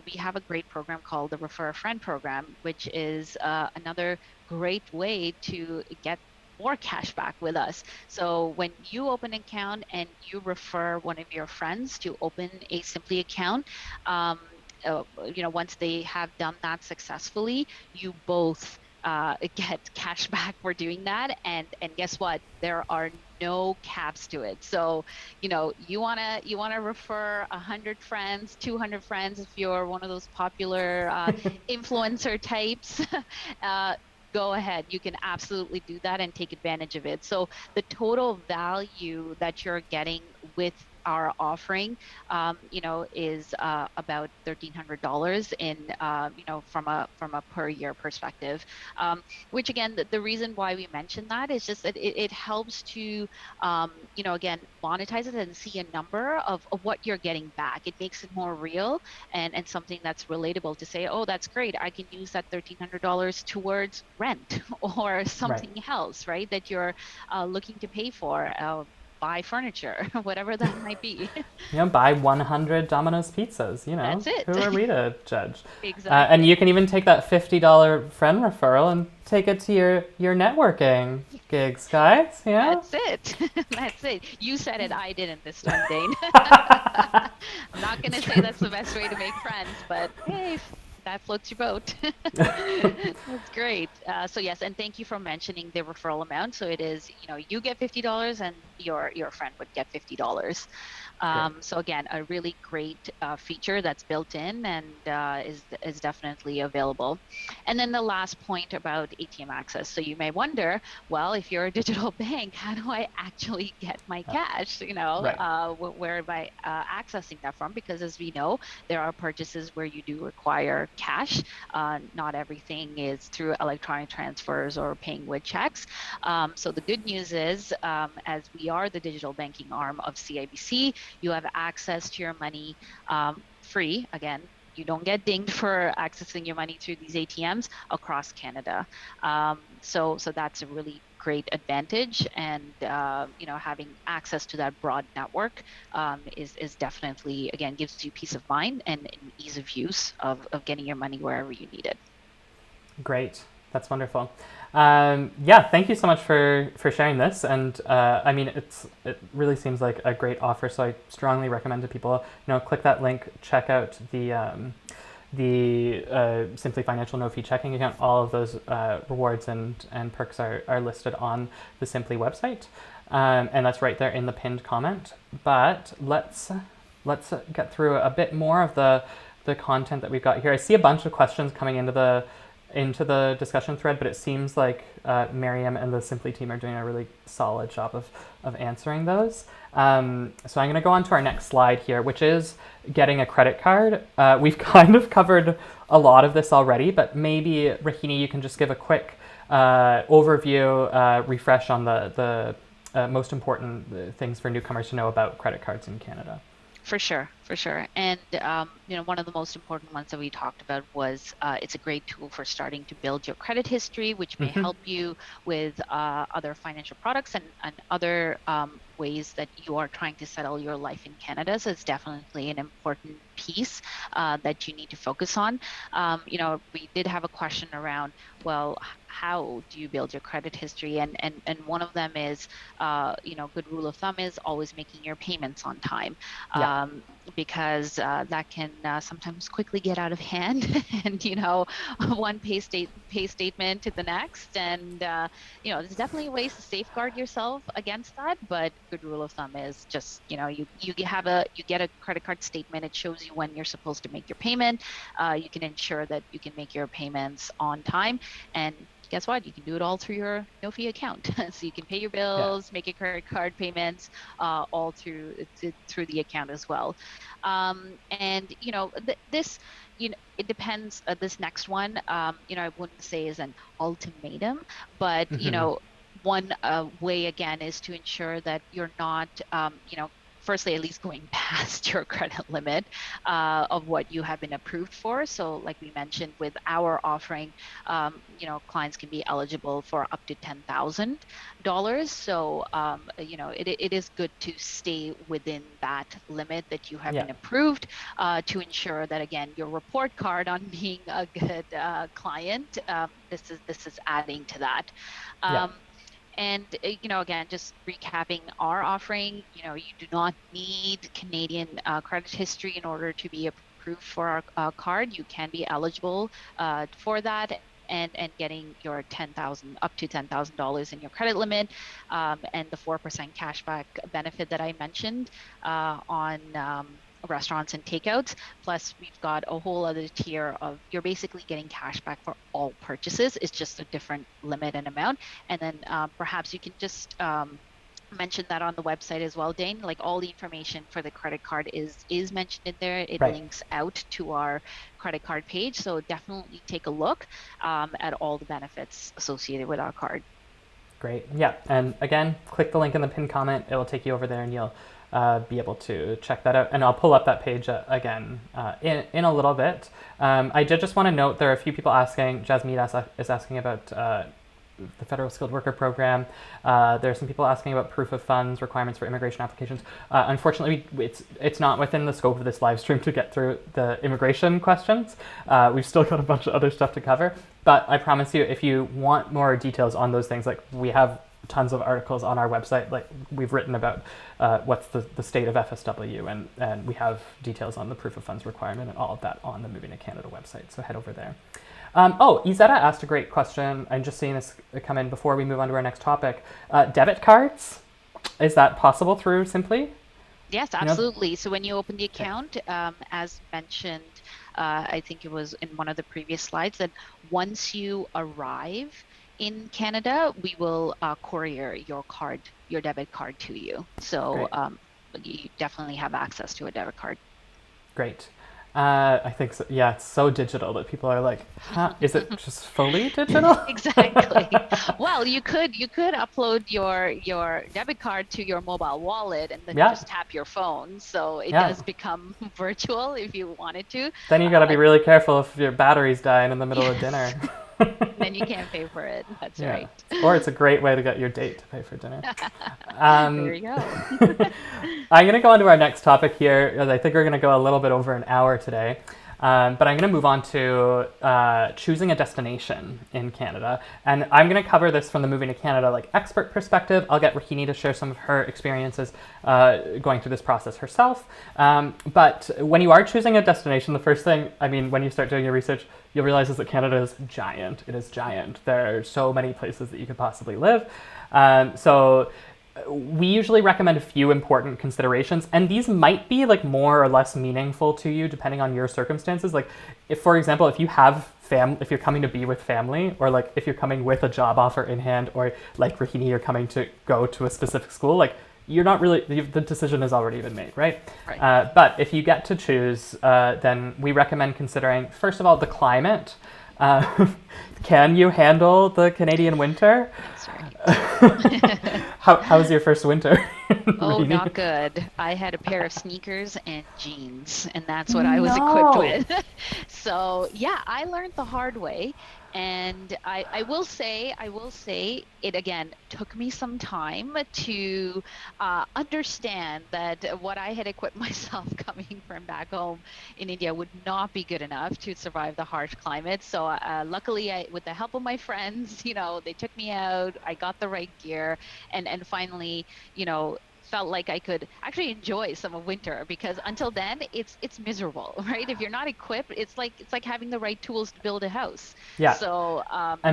we have a great program called the Refer a Friend program program, which is another great way to get more cash back with us. So when you open an account and you refer one of your friends to open a Simply account, um, once they have done that successfully, you both get cash back for doing that. And guess what? There are no caps to it. So, you wanna refer 100 friends, 200 friends if you're one of those popular influencer types. uh, Go ahead. You can absolutely do that and take advantage of it. So the total value that you're getting with our offering, is about $1,300 in, from a per year perspective. Which again, the reason why we mentioned that is just that it helps to, again, monetize it and see a number of what you're getting back. It makes it more real and something that's relatable to say, oh, that's great. I can use that $1,300 towards rent or Right. something else, right? That you're looking to pay for. Buy furniture, whatever that might be. Buy 100 Domino's pizzas. That's it. Who are we to judge? And Exactly. you can even take that $50 friend referral and take it to your networking gigs, guys. Yeah. That's it. That's it. You said it. I didn't this time, Dane. I'm not going It's to say true. that's the best way to make friends, but hey, if that floats your boat. That's great. So yes, and thank you for mentioning the referral amount. So it is, you get $50 and your friend would get $50. Great. So again, a really great feature that's built in and is definitely available. And then the last point about ATM access. So you may wonder, well, if you're a digital bank, how do I actually get my cash? Right. Where am I accessing that from? Because as we know, there are purchases where you do require cash. Not everything is through electronic transfers or paying with checks. So the good news is, as we are the digital banking arm of CIBC, you have access to your money free. Again, you don't get dinged for accessing your money through these ATMs across Canada. So that's a really great advantage, and having access to that broad network is definitely, again, gives you peace of mind and an ease of use of getting your money wherever you need it. Great. That's wonderful. Thank you so much for sharing this. And I mean, it really seems like a great offer. So I strongly recommend to people, click that link, check out the Simply Financial no fee checking account. All of those rewards and perks are listed on the Simply website, and that's right there in the pinned comment. But let's get through a bit more of the content that we've got here. I see a bunch of questions coming into the discussion thread, but it seems like Miriam and the Simply team are doing a really solid job of answering those. So I'm going to go on to our next slide here, which is getting a credit card. We've kind of covered a lot of this already, but maybe, Rohini, you can just give a quick overview, refresh on the most important things for newcomers to know about credit cards in Canada. For sure, for sure. And one of the most important ones that we talked about was it's a great tool for starting to build your credit history, which may help you with other financial products and other ways that you are trying to settle your life in Canada. So it's definitely an important piece that you need to focus on. We did have a question around, well, how do you build your credit history? And one of them is, good rule of thumb is always making your payments on time. Yeah. Because that can sometimes quickly get out of hand and, one pay statement to the next. And, there's definitely ways to safeguard yourself against that. But good rule of thumb is just, you get a credit card statement. It shows you when you're supposed to make your payment. You can ensure that you can make your payments on time. And guess what? You can do it all through your no-fee account. So you can pay your Yeah. bills, make your credit card payments, all through the account as well. And this, it depends. This next one, I wouldn't say is an ultimatum, but one way again is to ensure that you're not, firstly, at least going past your credit limit of what you have been approved for. So like we mentioned with our offering, clients can be eligible for up to $10,000. So, it is good to stay within that limit that you have Yeah. been approved to ensure that, again, your report card on being a good client, this is adding to that. Yeah. And, again, just recapping our offering, you do not need Canadian credit history in order to be approved for our card. You can be eligible for that and getting your up to $10,000 in your credit limit, and the 4% cashback benefit that I mentioned on restaurants and takeouts. Plus, we've got a whole other tier of you're basically getting cash back for all purchases. It's just a different limit and amount. And then perhaps you can just mention that on the website as well, Dane. Like all the information for the credit card is mentioned in there. It Right. links out to our credit card page. So definitely take a look at all the benefits associated with our card. Great. Yeah. And again, click the link in the pinned comment. It will take you over there and you'll be able to check that out. And I'll pull up that page again in a little bit. I did just want to note there are a few people asking, Jasmeet is asking about the Federal Skilled Worker Program. There are some people asking about proof of funds, requirements for immigration applications. Unfortunately, it's not within the scope of this live stream to get through the immigration questions. We've still got a bunch of other stuff to cover. But I promise you, if you want more details on those things, like we have tons of articles on our website, like we've written about what's the state of FSW, and we have details on the proof of funds requirement and all of that on the Moving to Canada website. So head over there. Izetta asked a great question. I'm just seeing this come in before we move on to our next topic. Debit cards, is that possible through Simplii? Yes, absolutely. So when you open the account, as mentioned, I think it was in one of the previous slides, that once you arrive in Canada, we will courier your debit card to you. So you definitely have access to a debit card. Great. I think so. Yeah, it's so digital that people are like, huh, is it just fully digital? Exactly. Well, you could upload your debit card to your mobile wallet and then just tap your phone. So it does become virtual if you wanted to. Then you got to be really careful if your battery's dying in the middle of dinner. Then you can't pay for it. That's right. Or it's a great way to get your date to pay for dinner. There you go. I'm going to go on to our next topic here. I think we're going to go a little bit over an hour today. But I'm going to move on to choosing a destination in Canada. And I'm going to cover this from the Moving to Canada expert perspective. I'll get Rohini to share some of her experiences going through this process herself. But when you are choosing a destination, the first thing, when you start doing your research, you'll realize is that Canada is giant. It is giant. There are so many places that you could possibly live. So we usually recommend a few important considerations, and these might be more or less meaningful to you depending on your circumstances. If, for example, if you have if you're coming to be with family, or if you're coming with a job offer in hand, or like Rohini, you're coming to go to a specific school, you're not really, the decision has already been made, right? But if you get to choose, then we recommend considering, first of all, the climate. Can you handle the Canadian winter? That's right. How was your first winter? Oh, not good. I had a pair of sneakers and jeans, and that's what I was equipped with. So yeah, I learned the hard way. And I will say it again took me some time to understand that what I had equipped myself coming from back home in India would not be good enough to survive the harsh climate. So luckily, with the help of my friends, they took me out. I got the right gear, and finally, felt like I could actually enjoy some of winter, because until then it's miserable, right? If you're not equipped, it's like having the right tools to build a house. Yeah. So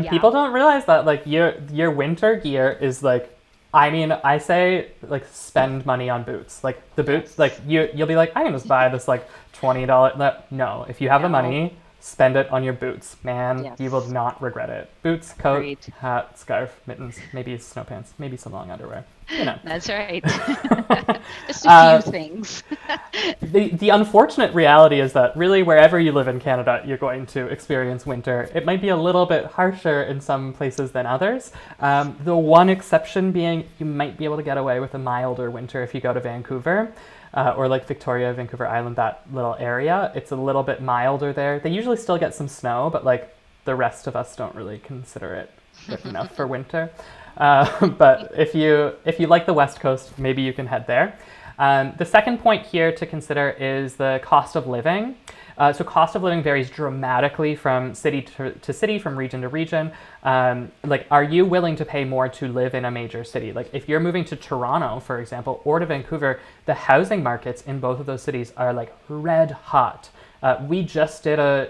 people don't realize that your winter gear is I say spend money on boots. The boots, you'll be I can just buy this $20. No, if you have the money, spend it on your boots. Man, Yes. you will not regret it. Boots, coat, Agreed. hat, scarf, mittens, maybe snow pants, maybe some long underwear. You know. That's right. Just a few things. The unfortunate reality is that really wherever you live in Canada, you're going to experience winter. It might be a little bit harsher in some places than others. The one exception being you might be able to get away with a milder winter if you go to Vancouver. Or like Victoria, Vancouver Island, that little area. It's a little bit milder there. They usually still get some snow, but like the rest of us don't really consider it good enough for winter. But if you like the West Coast, maybe you can head there. The second point here to consider is the cost of living. So cost of living varies dramatically from city to city, from region to region. Like, are you willing to pay more to live in a major city? Like, if you're moving to Toronto, for example, or to Vancouver, the housing markets in both of those cities are like red hot. We just did a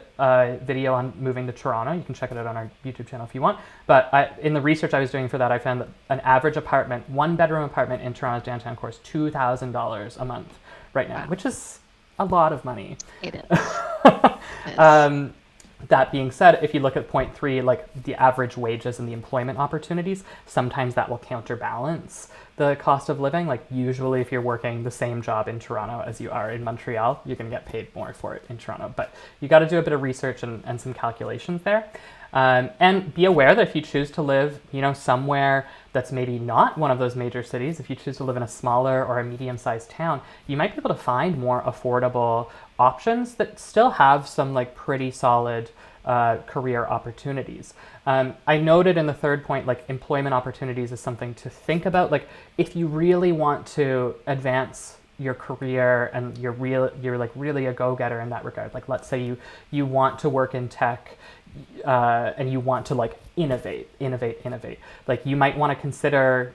video on moving to Toronto. You can check it out on our YouTube channel if you want. But in the research I was doing for that, I found that an average apartment, one bedroom apartment in Toronto's downtown core is $2,000 a month right now, which is a lot of money. It is. It is. That being said, if you look at point three, like the average wages and the employment opportunities, sometimes that will counterbalance the cost of living. Like usually if you're working the same job in Toronto as you are in Montreal, you're going to get paid more for it in Toronto. But you got to do a bit of research and some calculations there. And be aware that if you choose to live, somewhere that's maybe not one of those major cities, if you choose to live in a smaller or a medium-sized town, you might be able to find more affordable options that still have some like pretty solid career opportunities. I noted in the third point, like employment opportunities is something to think about. Like if you really want to advance your career and you're like really a go-getter in that regard. Like let's say you want to work in tech, and you want to like innovate. Like you might want to consider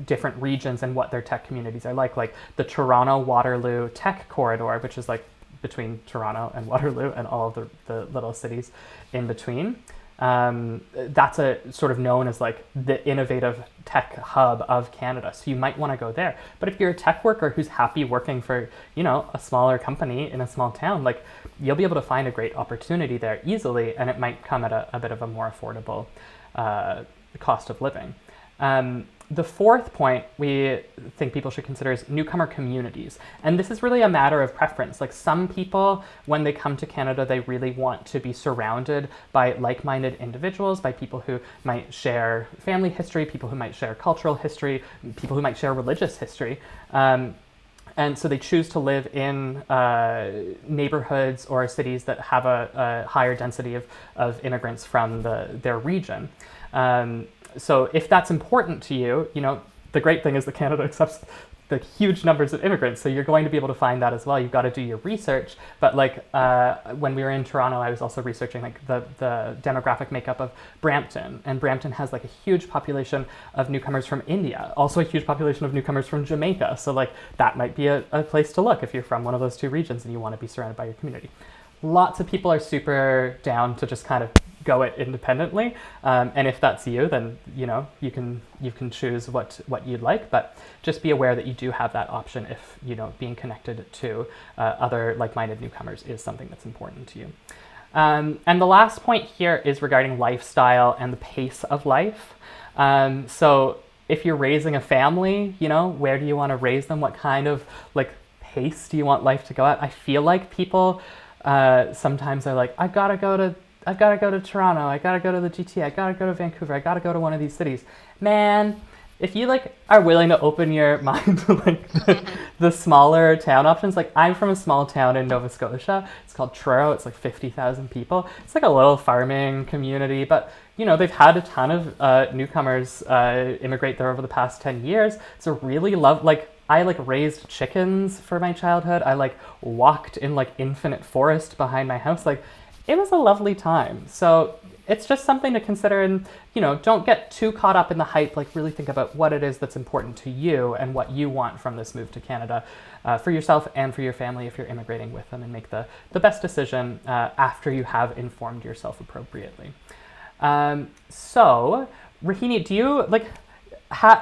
different regions and what their tech communities are like the Toronto Waterloo Tech Corridor, which is like between Toronto and Waterloo and all of the little cities in between. That's a sort of known as like the innovative tech hub of Canada. So you might want to go there. But if you're a tech worker who's happy working for, a smaller company in a small town, like you'll be able to find a great opportunity there easily, and it might come at a bit of a more affordable cost of living. The fourth point we think people should consider is newcomer communities. And this is really a matter of preference. Like some people, when they come to Canada, they really want to be surrounded by like-minded individuals, by people who might share family history, people who might share cultural history, people who might share religious history. And so they choose to live in neighborhoods or cities that have a higher density of immigrants from their region. So if that's important to you, the great thing is that Canada accepts the huge numbers of immigrants, so you're going to be able to find that as well. You've got to do your research. But like when we were in Toronto, I was also researching like the demographic makeup of Brampton, and Brampton has like a huge population of newcomers from India, also a huge population of newcomers from Jamaica. So like that might be a place to look if you're from one of those two regions and you want to be surrounded by your community. Lots of people are super down to just kind of go it independently, and if that's you, then you can choose what you'd like, but just be aware that you do have that option if being connected to other like-minded newcomers is something that's important to you. And the last point here is regarding lifestyle and the pace of life. So if you're raising a family, where do you want to raise them? What kind of like pace do you want life to go at? I feel like people sometimes are like, I've got to go to Toronto, I gotta go to the GTA, I gotta go to Vancouver, I gotta go to one of these cities. Man, if you like are willing to open your mind to like the smaller town options, like I'm from a small town in Nova Scotia, it's called Truro, it's like 50,000 people. It's like a little farming community, but they've had a ton of newcomers immigrate there over the past 10 years. It's a really I raised chickens for my childhood. I walked in infinite forest behind my house. It was a lovely time. So it's just something to consider, and don't get too caught up in the hype. Really think about what it is that's important to you and what you want from this move to Canada for yourself and for your family if you're immigrating with them, and make the best decision after you have informed yourself appropriately. So Rohini, do you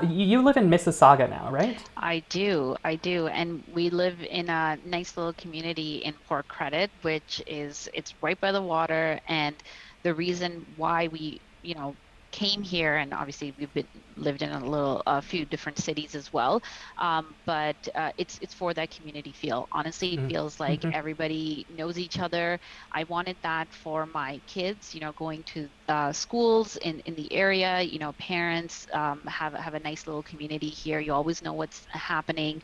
you live in Mississauga now, right? I do. And we live in a nice little community in Port Credit, which is it's right by the water. And the reason why we, came here, and obviously we've been lived in a few different cities as well. But it's for that community feel. Honestly, it feels like Mm-hmm. everybody knows each other. I wanted that for my kids, going to schools in the area. Parents have a nice little community here. You always know what's happening.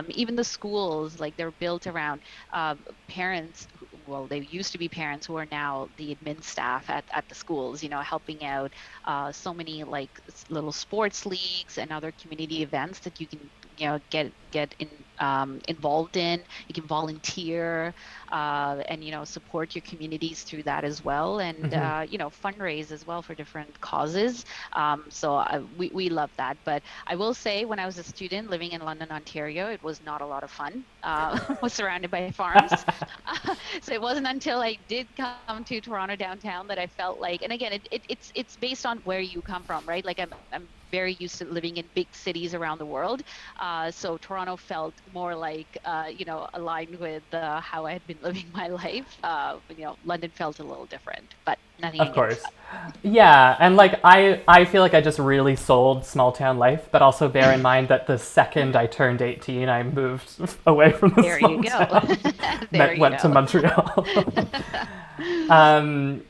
Even the schools, like they're built around parents. Well, they used to be parents who are now the admin staff at the schools, helping out so many like little sports leagues and other community events that you can, get involved in. You can volunteer and support your communities through that as well, and Mm-hmm. fundraise as well for different causes. We love that. But I will say, when I was a student living in London, Ontario, it was not a lot of fun. Was surrounded by farms. So it wasn't until I did come to Toronto downtown that I felt like, and again, it's based on where you come from, right? Like I'm very used to living in big cities around the world. So Toronto felt more like, aligned with how I had been living my life. London felt a little different, but nothing Of against course. that. Yeah, and like I feel like I just really sold small town life, but also bear in mind that the second I turned 18, I moved away from the There you small go. town, There you went to go. Montreal.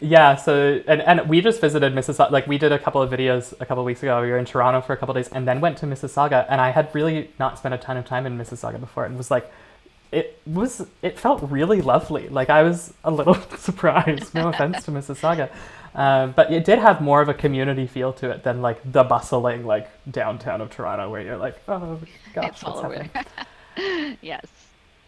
Yeah, so and we just visited Mississauga. Like we did a couple of videos a couple of weeks ago. We were in Toronto for a couple of days, and then went to Mississauga. And I had really not spent a ton of time in Mississauga before, and was like, it felt really lovely. Like I was a little surprised. No offense to Mississauga, but it did have more of a community feel to it than like the bustling like downtown of Toronto, where you're like, oh gosh, It's what's all over. happening? Yes.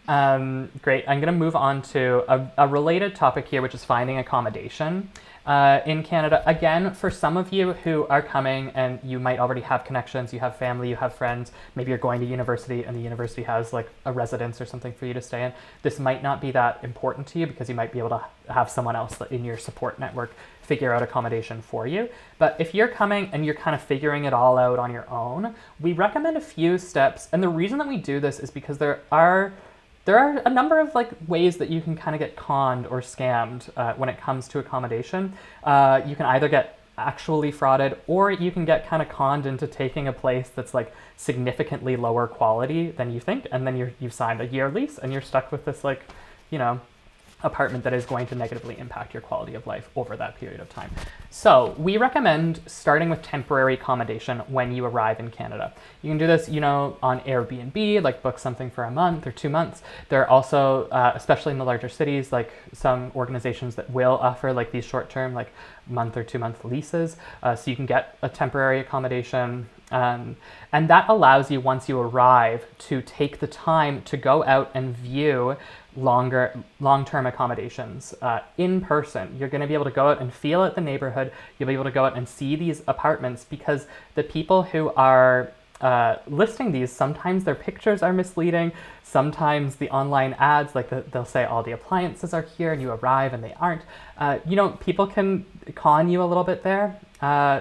Great. I'm going to move on to a related topic here, which is finding accommodation in Canada. Again, for some of you who are coming and you might already have connections, you have family, you have friends, maybe you're going to university and the university has like a residence or something for you to stay in. This might not be that important to you because you might be able to have someone else in your support network figure out accommodation for you. But if you're coming and you're kind of figuring it all out on your own, we recommend a few steps. And the reason that we do this is because there are a number of like ways that you can kind of get conned or scammed when it comes to accommodation. You can either get actually frauded, or you can get kind of conned into taking a place that's like significantly lower quality than you think, and then you've signed a year lease and you're stuck with this like, you know, apartment that is going to negatively impact your quality of life over that period of time. So we recommend starting with temporary accommodation when you arrive in Canada. You can do this, on Airbnb, like book something for a month or 2 months. There are also, especially in the larger cities, like some organizations that will offer like these short-term, like month or 2 month leases. So you can get a temporary accommodation. And that allows you, once you arrive, to take the time to go out and view long-term accommodations in person. You're going to be able to go out and feel out the neighborhood. You'll be able to go out and see these apartments, because the people who are listing these, sometimes their pictures are misleading. Sometimes the online ads, like they'll say all the appliances are here and you arrive and they aren't. People can con you a little bit there.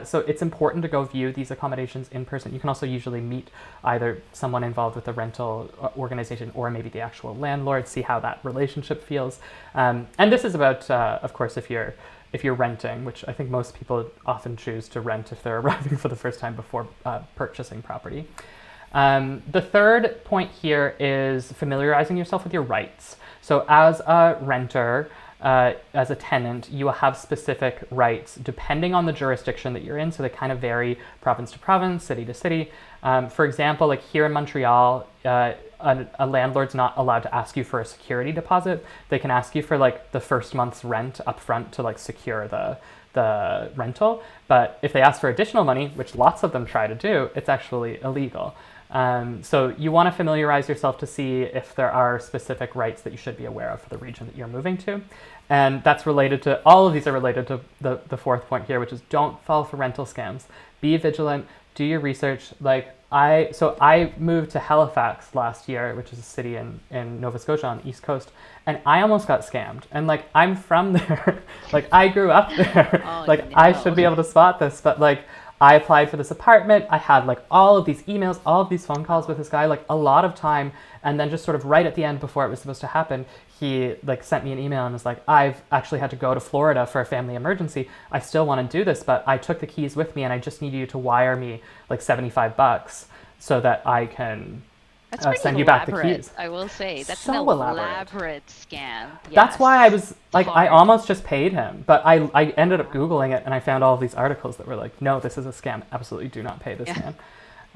So it's important to go view these accommodations in person. You can also usually meet either someone involved with the rental organization or maybe the actual landlord, see how that relationship feels. And this is about, of course, if you're renting, which I think most people often choose to rent if they're arriving for the first time before purchasing property. The third point here is familiarizing yourself with your rights. So as a renter, as a tenant, you will have specific rights depending on the jurisdiction that you're in. So they kind of vary province to province, city to city. For example, like here in Montreal, a landlord's not allowed to ask you for a security deposit. They can ask you for like the first month's rent up front to like secure the rental. But if they ask for additional money, which lots of them try to do, it's actually illegal. So you want to familiarize yourself to see if there are specific rights that you should be aware of for the region that you're moving to. And that's related to, all of these are related to the fourth point here, which is don't fall for rental scams. Be vigilant, do your research. I moved to Halifax last year, which is a city in Nova Scotia on the East Coast, and I almost got scammed. And like, I'm from there, like I grew up there, Oh, like no. I should be able to spot this, but like, I applied for this apartment. I had like all of these emails, all of these phone calls with this guy, like a lot of time. And then just sort of right at the end before it was supposed to happen, he like sent me an email and was like, I've actually had to go to Florida for a family emergency. I still want to do this, but I took the keys with me and I just need you to wire me like $75 so that I can That's pretty send you back the elaborate, keys. I will say. That's an So elaborate. elaborate scam. That's why I Yes. was It's like, I hard. almost just paid him, but I ended up Googling it and I found all of these articles that were like, no, this is a scam. Absolutely do not pay this Yeah.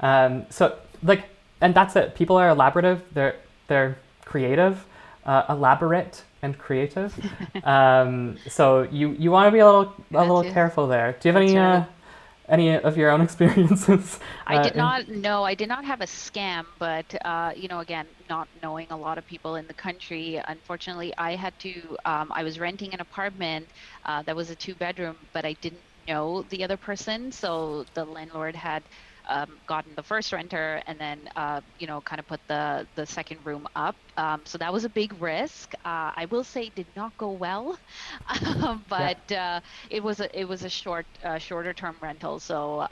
man. So like, and that's it. People are elaborative. They're creative, elaborate and creative. So you want to be a little That's it. careful there. Do you have That's right. any of your own experiences? I did not know. I did not have a scam, but again, not knowing a lot of people in the country, unfortunately, I had to. I was renting an apartment that was a two-bedroom, but I didn't know the other person, so the landlord had gotten the first renter and then kind of put the second room up. So that was a big risk. I will say did not go well, Yeah, but it was a shorter term rental. So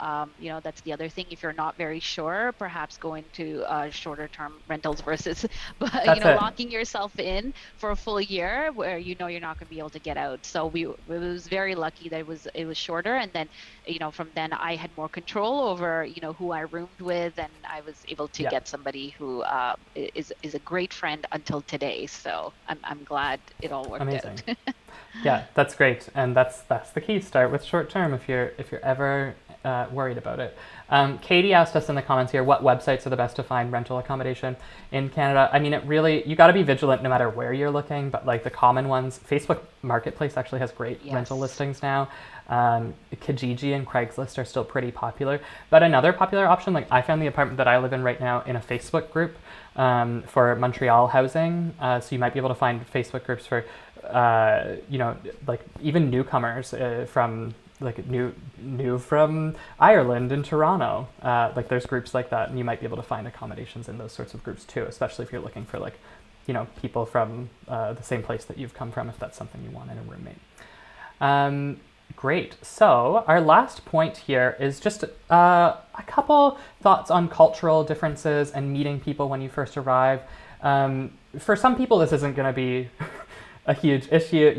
that's the other thing. If you're not very sure, perhaps going to shorter term rentals versus, but that's it. locking yourself in for a full year where you're not going to be able to get out. So it was very lucky that it was shorter, and then from then I had more control over who I roomed with, and I was able to Yeah, get somebody who is a great friend until today. So I'm glad it all worked amazing. out. Yeah, that's great, and that's the key. Start with short term if you're ever worried about it. Katie asked us in the comments here, what websites are the best to find rental accommodation in Canada? I mean, it really, you got to be vigilant no matter where you're looking, but like the common ones, Facebook Marketplace actually has great rental Yes. listings now. Kijiji and Craigslist are still pretty popular, but another popular option, like I found the apartment that I live in right now in a Facebook group for Montreal housing. So you might be able to find Facebook groups for like even newcomers from like new from Ireland and Toronto. Like there's groups like that, and you might be able to find accommodations in those sorts of groups too, especially if you're looking for like people from the same place that you've come from, if that's something you want in a roommate. Great. So our last point here is just a couple thoughts on cultural differences and meeting people when you first arrive. For some people, this isn't going to be a huge issue.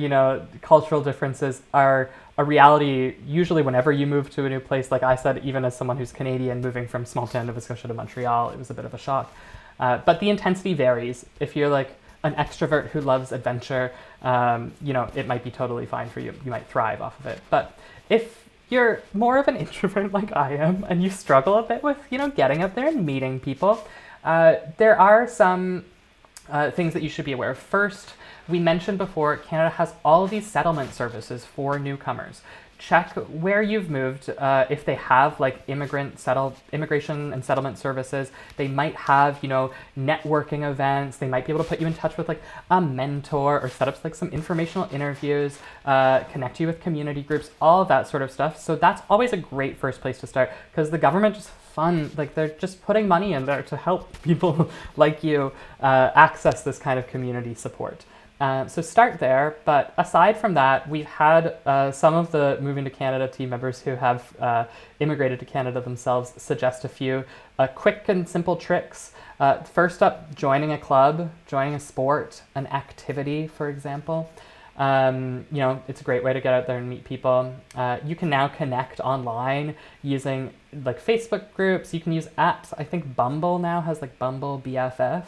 Cultural differences are a reality usually whenever you move to a new place. Like I said, even as someone who's Canadian moving from small town Nova Scotia to Montreal, it was a bit of a shock. But the intensity varies. If you're like an extrovert who loves adventure, it might be totally fine for you. You might thrive off of it. But if you're more of an introvert like I am and you struggle a bit with, getting out there and meeting people, there are some things that you should be aware of. First, we mentioned before, Canada has all of these settlement services for newcomers. Check where you've moved. If they have like immigration and settlement services, they might have networking events. They might be able to put you in touch with like a mentor or set up like some informational interviews, connect you with community groups, all of that sort of stuff. So that's always a great first place to start, because the government just like they're just putting money in there to help people like you access this kind of community support. So start there, but aside from that, we've had some of the Moving to Canada team members who have immigrated to Canada themselves suggest a few quick and simple tricks. First up, joining a club, joining a sport, an activity, for example. It's a great way to get out there and meet people. You can now connect online using like Facebook groups. You can use apps. I think Bumble now has like Bumble BFF.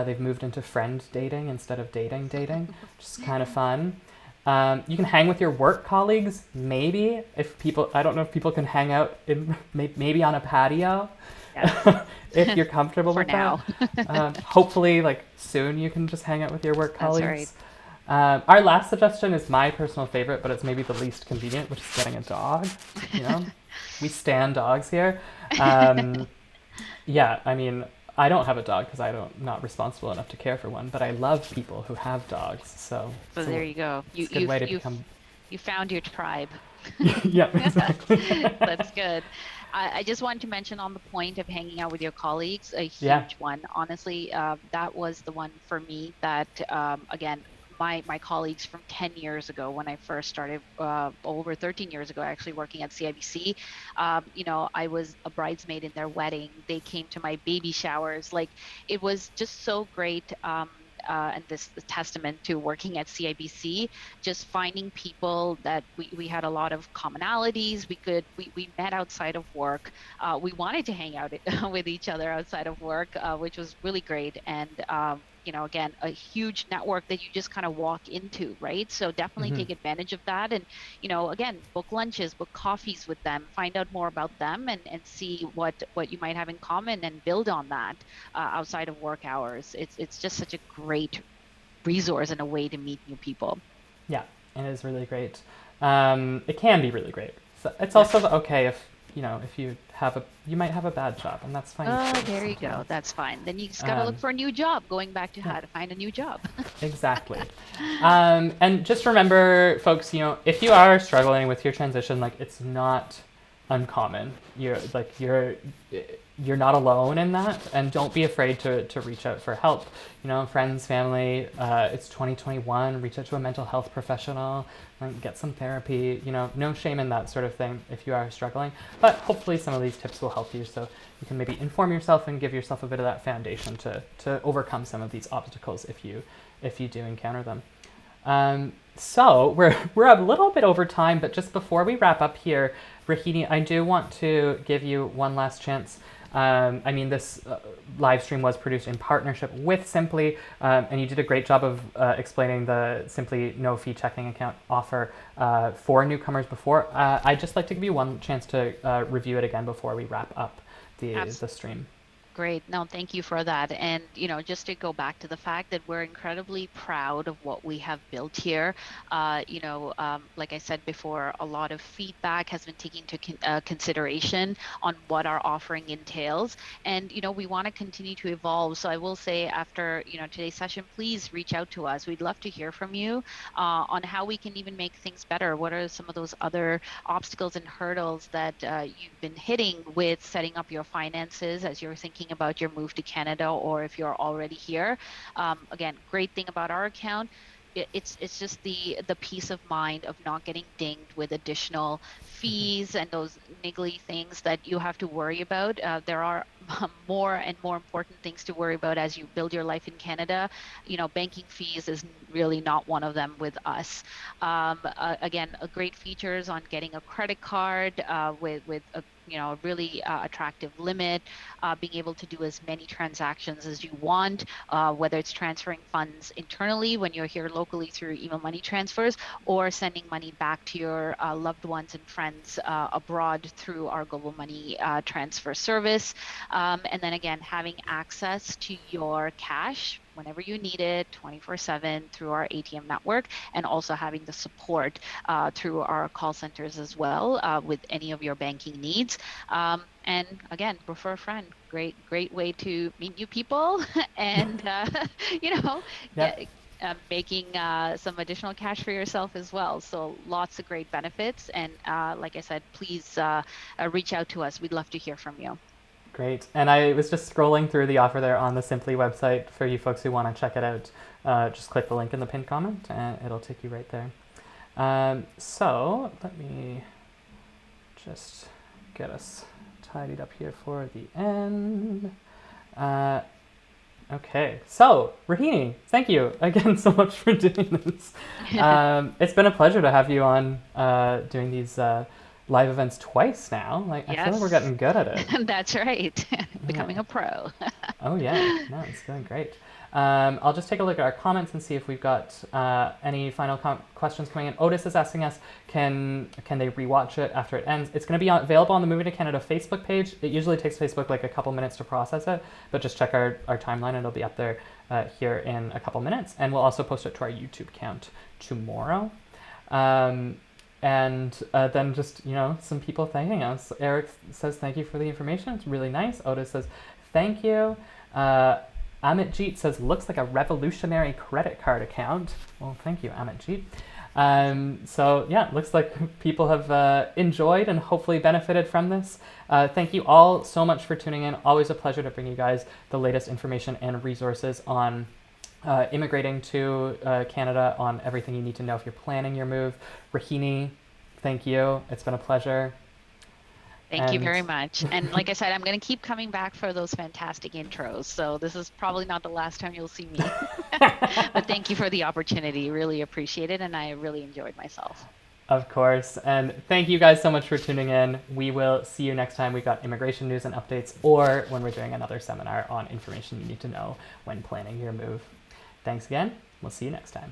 They've moved into friend dating instead of dating, which is kind of fun. You can hang with your work colleagues, maybe. I don't know if people can hang out maybe on a patio, Yeah. if you're comfortable For with now. that. Hopefully, like soon you can just hang out with your work That's right. colleagues. Our last suggestion is my personal favorite, but it's maybe the least convenient, which is getting a dog. We stan dogs here. Yeah, I mean, I don't have a dog because I'm not responsible enough to care for one, but I love people who have dogs. So So there you go. it's a good way to become. You found your tribe. Yeah, exactly. That's good. I just wanted to mention on the point of hanging out with your colleagues, a Yeah. huge one. Honestly, that was the one for me that, again, my colleagues from 10 years ago when I first started, over 13 years ago, actually working at CIBC. I was a bridesmaid in their wedding. They came to my baby showers. Like, it was just so great. And this is testament to working at CIBC, just finding people that we had a lot of commonalities. We met outside of work. We wanted to hang out with each other outside of work, which was really great. And again, a huge network that you just kind of walk into, right? So definitely Hmm. take advantage of that. And, again, book lunches, book coffees with them, find out more about them, and see what you might have in common, and build on that outside of work hours. It's just such a great resource and a way to meet new people. Yeah, it is really great. It can be really great. So it's Yes. also okay if you might have a bad job, and that's fine Oh, too there you go. sometimes. That's fine. Then you just got to look Um, for a new job, going back to yeah, how to find a new job. exactly. And just remember, folks, if you are struggling with your transition, like, it's not uncommon. You're not alone in that, and don't be afraid to reach out for help. Friends, family. It's 2021. Reach out to a mental health professional. Like, get some therapy. No shame in that sort of thing if you are struggling. But hopefully, some of these tips will help you, so you can maybe inform yourself and give yourself a bit of that foundation to overcome some of these obstacles if you do encounter them. So we're a little bit over time, but just before we wrap up here, Rohini, I do want to give you one last chance. This live stream was produced in partnership with Simplii, and you did a great job of explaining the Simplii no-fee checking account offer for newcomers before. I'd just like to give you one chance to review it again before we wrap up the stream. Great. No, thank you for that. And, just to go back to the fact that we're incredibly proud of what we have built here. Like I said before, a lot of feedback has been taken into consideration on what our offering entails. And, we want to continue to evolve. So I will say, after, today's session, please reach out to us. We'd love to hear from you on how we can even make things better. What are some of those other obstacles and hurdles that you've been hitting with setting up your finances as you're thinking about your move to Canada, or if you're already here. Again, great thing about our account, it's just the peace of mind of not getting dinged with additional fees and those niggly things that you have to worry about. There are more and more important things to worry about as you build your life in Canada. Banking fees is really not one of them with us. Again, a great features on getting a credit card with a really attractive limit, being able to do as many transactions as you want, whether it's transferring funds internally when you're here locally through email money transfers, or sending money back to your loved ones and friends abroad through our global money transfer service. And then again, having access to your cash whenever you need it, 24/7 through our ATM network, and also having the support through our call centers as well with any of your banking needs. And again, refer a friend. Great way to meet new people and, you know, Yeah, get, making some additional cash for yourself as well. So lots of great benefits. And like I said, please reach out to us. We'd love to hear from you. great. And I was just scrolling through the offer there on the Simplii website for you folks who want to check it out. Just click the link in the pinned comment, and it'll take you right there. So let me just get us tidied up here for the end. Okay, so Rohini, thank you again so much for doing this. It's been a pleasure to have you on doing these live events twice now. Like, I feel like we're Yes, getting good at it. that's right. Yeah. Becoming a pro. Oh yeah, no, it's going great. I'll just take a look at our comments and see if we've got any final questions coming in. Otis is asking us, can they rewatch it after it ends? It's going to be available on the Moving to Canada Facebook page. It usually takes Facebook like a couple minutes to process it, but just check our timeline and it'll be up there here in a couple minutes. And we'll also post it to our YouTube account tomorrow. And then just, some people thanking us. Eric says, thank you for the information. It's really nice. Otis says, thank you. Amit Jeet says, looks like a revolutionary credit card account. Well, thank you, Amit Jeet. So yeah, looks like people have enjoyed and hopefully benefited from this. Thank you all so much for tuning in. Always a pleasure to bring you guys the latest information and resources on immigrating to Canada on everything you need to know if you're planning your move. Rohini, thank you. It's been a pleasure. Thank you And very much. And like I said, I'm going to keep coming back for those fantastic intros. So this is probably not the last time you'll see me. But thank you for the opportunity. Really appreciate it. And I really enjoyed myself. of course. And thank you guys so much for tuning in. We will see you next time. We've got immigration news and updates, or when we're doing another seminar on information you need to know when planning your move. Thanks again. We'll see you next time.